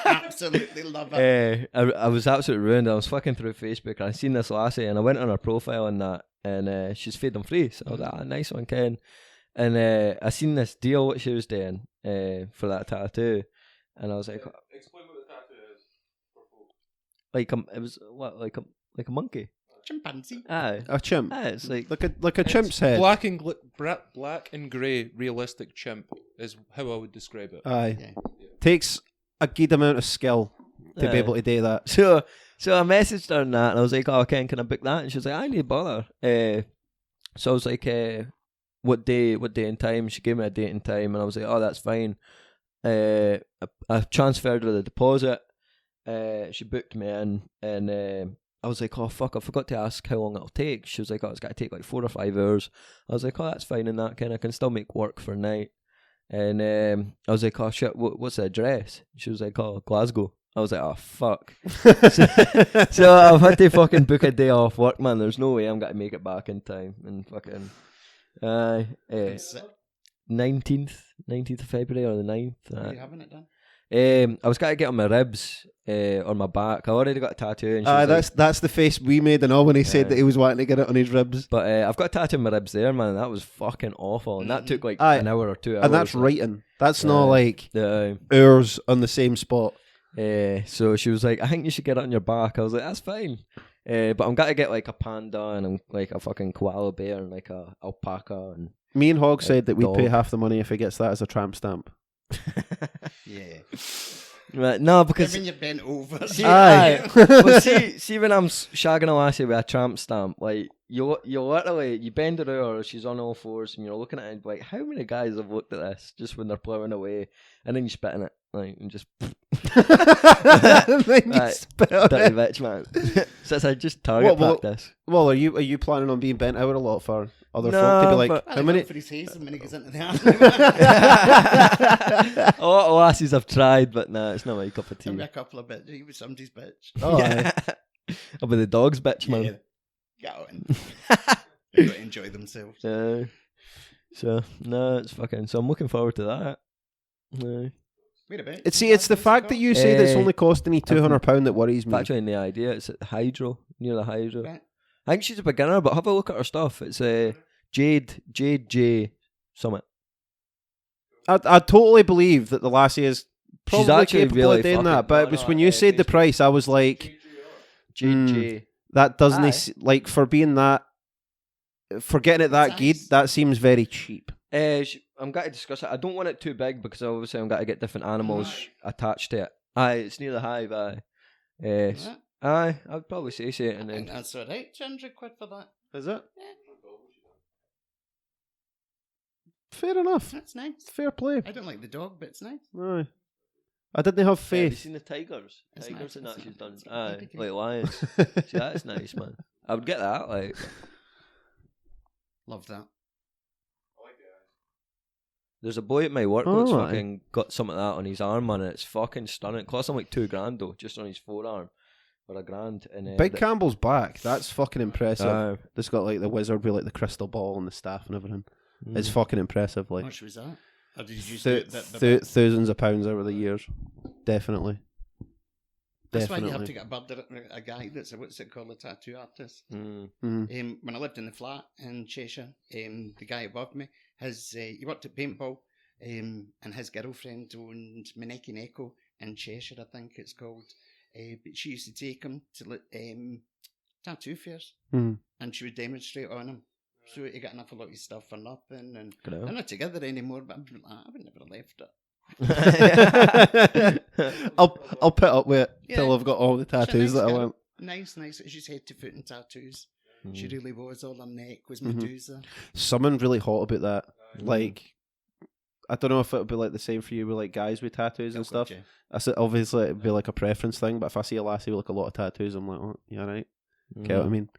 Absolutely love it. I was absolutely ruined. I was fucking through Facebook and I seen this lassie and I went on her profile and that, and she's freedom free. So I was like, nice one, Ken. And I seen this deal what she was doing for that tattoo, and I was like, explain what the tattoo is for folks. Like it was what, like a monkey. Chimpanzee. Aye, A chimp. aye, it's like a chimp's head. Black and grey realistic chimp is how I would describe it. Aye. Yeah. Takes a good amount of skill to be able to do that. So I messaged her on that and I was like, oh, Ken, can I book that? And she was like, I need bother. So I was like, what day and time. She gave me a date and time, and I was like, oh, that's fine. I transferred her the deposit. She booked me in, and I was like, oh fuck, I forgot to ask how long it'll take. She was like, oh, it's got to take like 4 or 5 hours. I was like, oh, that's fine, and that kind of can still make work for a night. And I was like, oh shit, what's the address? She was like, oh, Glasgow. I was like, oh fuck. so I've had to fucking book a day off work, man. There's no way I'm going to make it back in time. And fucking 19th of February or the 9th. Are you having it done? I was going to get on my ribs on my back. I already got a tattoo. And she was that's the face we made and all when he said that he was wanting to get it on his ribs. But I've got a tattoo on my ribs there, man. And that was fucking awful. And that took like an hour or 2 hours. And that's writing. That's not like hours on the same spot. So she was like, I think you should get it on your back. I was like, that's fine. But I'm going to get like a panda and like a fucking koala bear and like a alpaca. And me and Hog said that we'd dog. pay half the money if he gets that as a tramp stamp. Yeah. Right, no, because when you're bent over. Well, see when I'm shagging a lassie with a tramp stamp, like you literally you bend her over, she's on all fours, and you're looking at it and like, how many guys have looked at this just when they're ploughing away, and then you spit in it, like, and just Then you spit on dirty it. bitch, man. So it's just target practice. Well, are you planning on being bent out a lot for other No, folk to be like, but- how many? For his face and when he goes into the A lot of lassies I've tried, but nah, it's not my cup of tea. There'll be a couple of bitches. He was somebody's bitch. Oh, Yeah. I'll be the dog's bitch, man. Yeah. Get on. They've got to enjoy themselves. So no, it's fucking. So I'm looking forward to that. Wait a bit. It's the fact that you say that's only costing you £200 that worries me. Actually, in the idea, it's at the Hydro, near the Hydro. Right. I think she's a beginner, but have a look at her stuff. It's Jade J Summit. I totally believe that the lassie is probably actually capable really of doing fucking- that, but no, it was no, when you said the Facebook. price, I was like, Jade J. that doesn't Aye. like for being that, for getting it that Size. good, that seems very cheap. I'm going to discuss it. I don't want it too big because obviously I'm going to get different animals attached to it. Aye, it's near the hive. Aye, Right. aye, I'd probably say so. And I think then that's alright. £200 for that. Is it? Yeah. Fair enough. That's nice. Fair play. I don't like the dog, but it's nice. Aye. I didn't have have you faith. seen the tigers? It's Tigers nice, and that it's she's nice, done. it's Aye, nice. like lions. See, that's nice, man. I would get that. Like, Love that. there's a boy at my work Oh, that's aye. fucking got something like that on his arm, man. And it's fucking stunning. It cost him like $2,000 though, just on his forearm, or $1,000. And Big Campbell's back. That's fucking impressive. Aye. It's got like the wizard with like the crystal ball and the staff and everything. It's Mm. fucking impressive. How Like much was that? Or did you just do it thousands of pounds over the years. Definitely. That's why you have Definitely. to get a guy that's what's it called, a tattoo artist. Mm. Mhm. When I lived in the flat in Cheshire, the guy above me, he worked at paintball, and his girlfriend owned Maneki Neko in Cheshire, I think it's called. But she used to take him to tattoo fairs, Mhm. and she would demonstrate on him. So he got enough of his stuff for nothing, and Good they're hell. not together anymore. But I would never have left it. I'll put up with it till Yeah. I've got all the She's a tattoos nice that I girl. want. Nice. She's head to foot in tattoos. Mm. She really was. All her neck was Mhm. Medusa. Someone really hot about that. Like, I don't know if it would be like the same for you with like guys with tattoos and Oh, stuff. gotcha. I said obviously it'd be like a preference thing, but if I see a lassie with like a lot of tattoos, I'm like, oh, you alright? Get what I mean?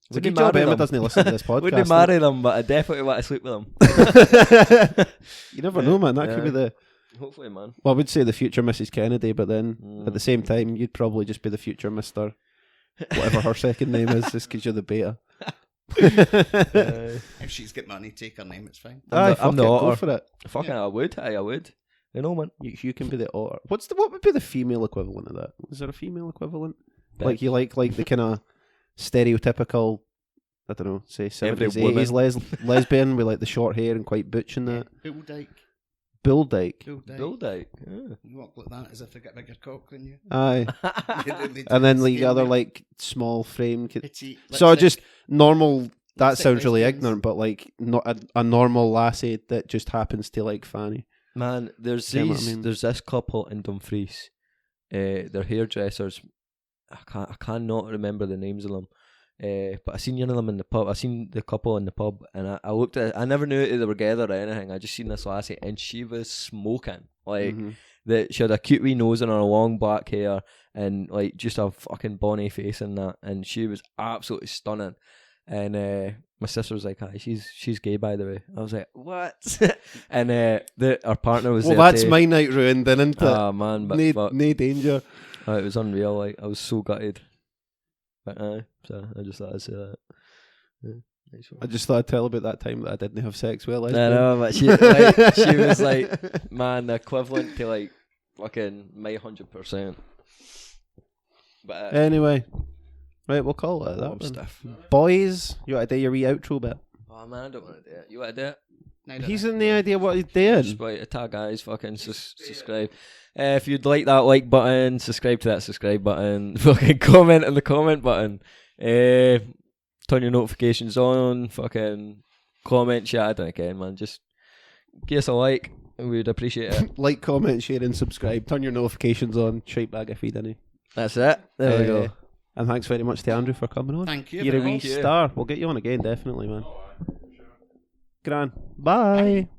It's a Wouldn't good job marry Emma them. doesn't listen to this podcast. Wouldn't marry them, but I definitely want to sleep with them. You never know, man. That could be the. Hopefully, man. Well, I would say the future Mrs. Kennedy, but then Mm. at the same time, you'd probably just be the future Mister, whatever her second name is, just because you're the beta. If she's got money, take her name. It's fine. Aye, I'm fuck the it, go otter. for it. Fucking, I would. I would. You know, man. You can be the otter. What would be the female equivalent of that? Is there a female equivalent? Bitch. Like you like the kind of stereotypical, I don't know, say Every 70s, 80s lesbian with like the short hair and quite butch and that. Bill Dyke. Bill Dyke. Bill Dyke. Bill Dyke. Yeah. You walk like that as if they got a bigger cock than you. Aye. They do And then like the scale other me. like small frame. Petite, So lipstick. just normal. That Lipstick sounds really lesbians. ignorant, but like not a normal lassie that just happens to like Fanny. Man, there's Get what I these. mean? There's this couple in Dumfries. They're hairdressers. I cannot remember the names of them. But I seen one of them in the pub. I seen the couple in the pub, and I looked at it. I never knew they were together or anything. I just seen this lassie, and she was smoking. Like, that she had a cute wee nose and her long black hair, and like just a fucking bonny face and that. And she was absolutely stunning. And my sister was like, "Hi, she's gay, by the way." I was like, "What?" And our partner was Well, there that's too. my night ruined, then, isn't it? Oh man, but No danger. it was unreal. Like, I was so gutted. But so I just thought I'd say that. Yeah, nice one. I just thought I'd tell about that time that I didn't have sex with a I lesbian. know, but she was like, man, the equivalent to like fucking my 100%. But Anyway, right, we'll call it warm that. stuff. Boys, you want to do your wee outro bit? Oh man, I don't want to do it. You want to do it? He's in the idea what he's doing. Just like tag guys, fucking subscribe. If you'd like that like button, subscribe to that subscribe button. Fucking comment on the comment button. Turn your notifications on. Fucking comment, share. I don't care, man. Just give us a like. We'd appreciate it. Like, comment, share, and subscribe. Turn your notifications on. Shite bag if feed any. That's it. There we go. And thanks very much to Andrew for coming on. Thank you. You're a very wee much. star. We'll get you on again, definitely, man. Gran. Bye.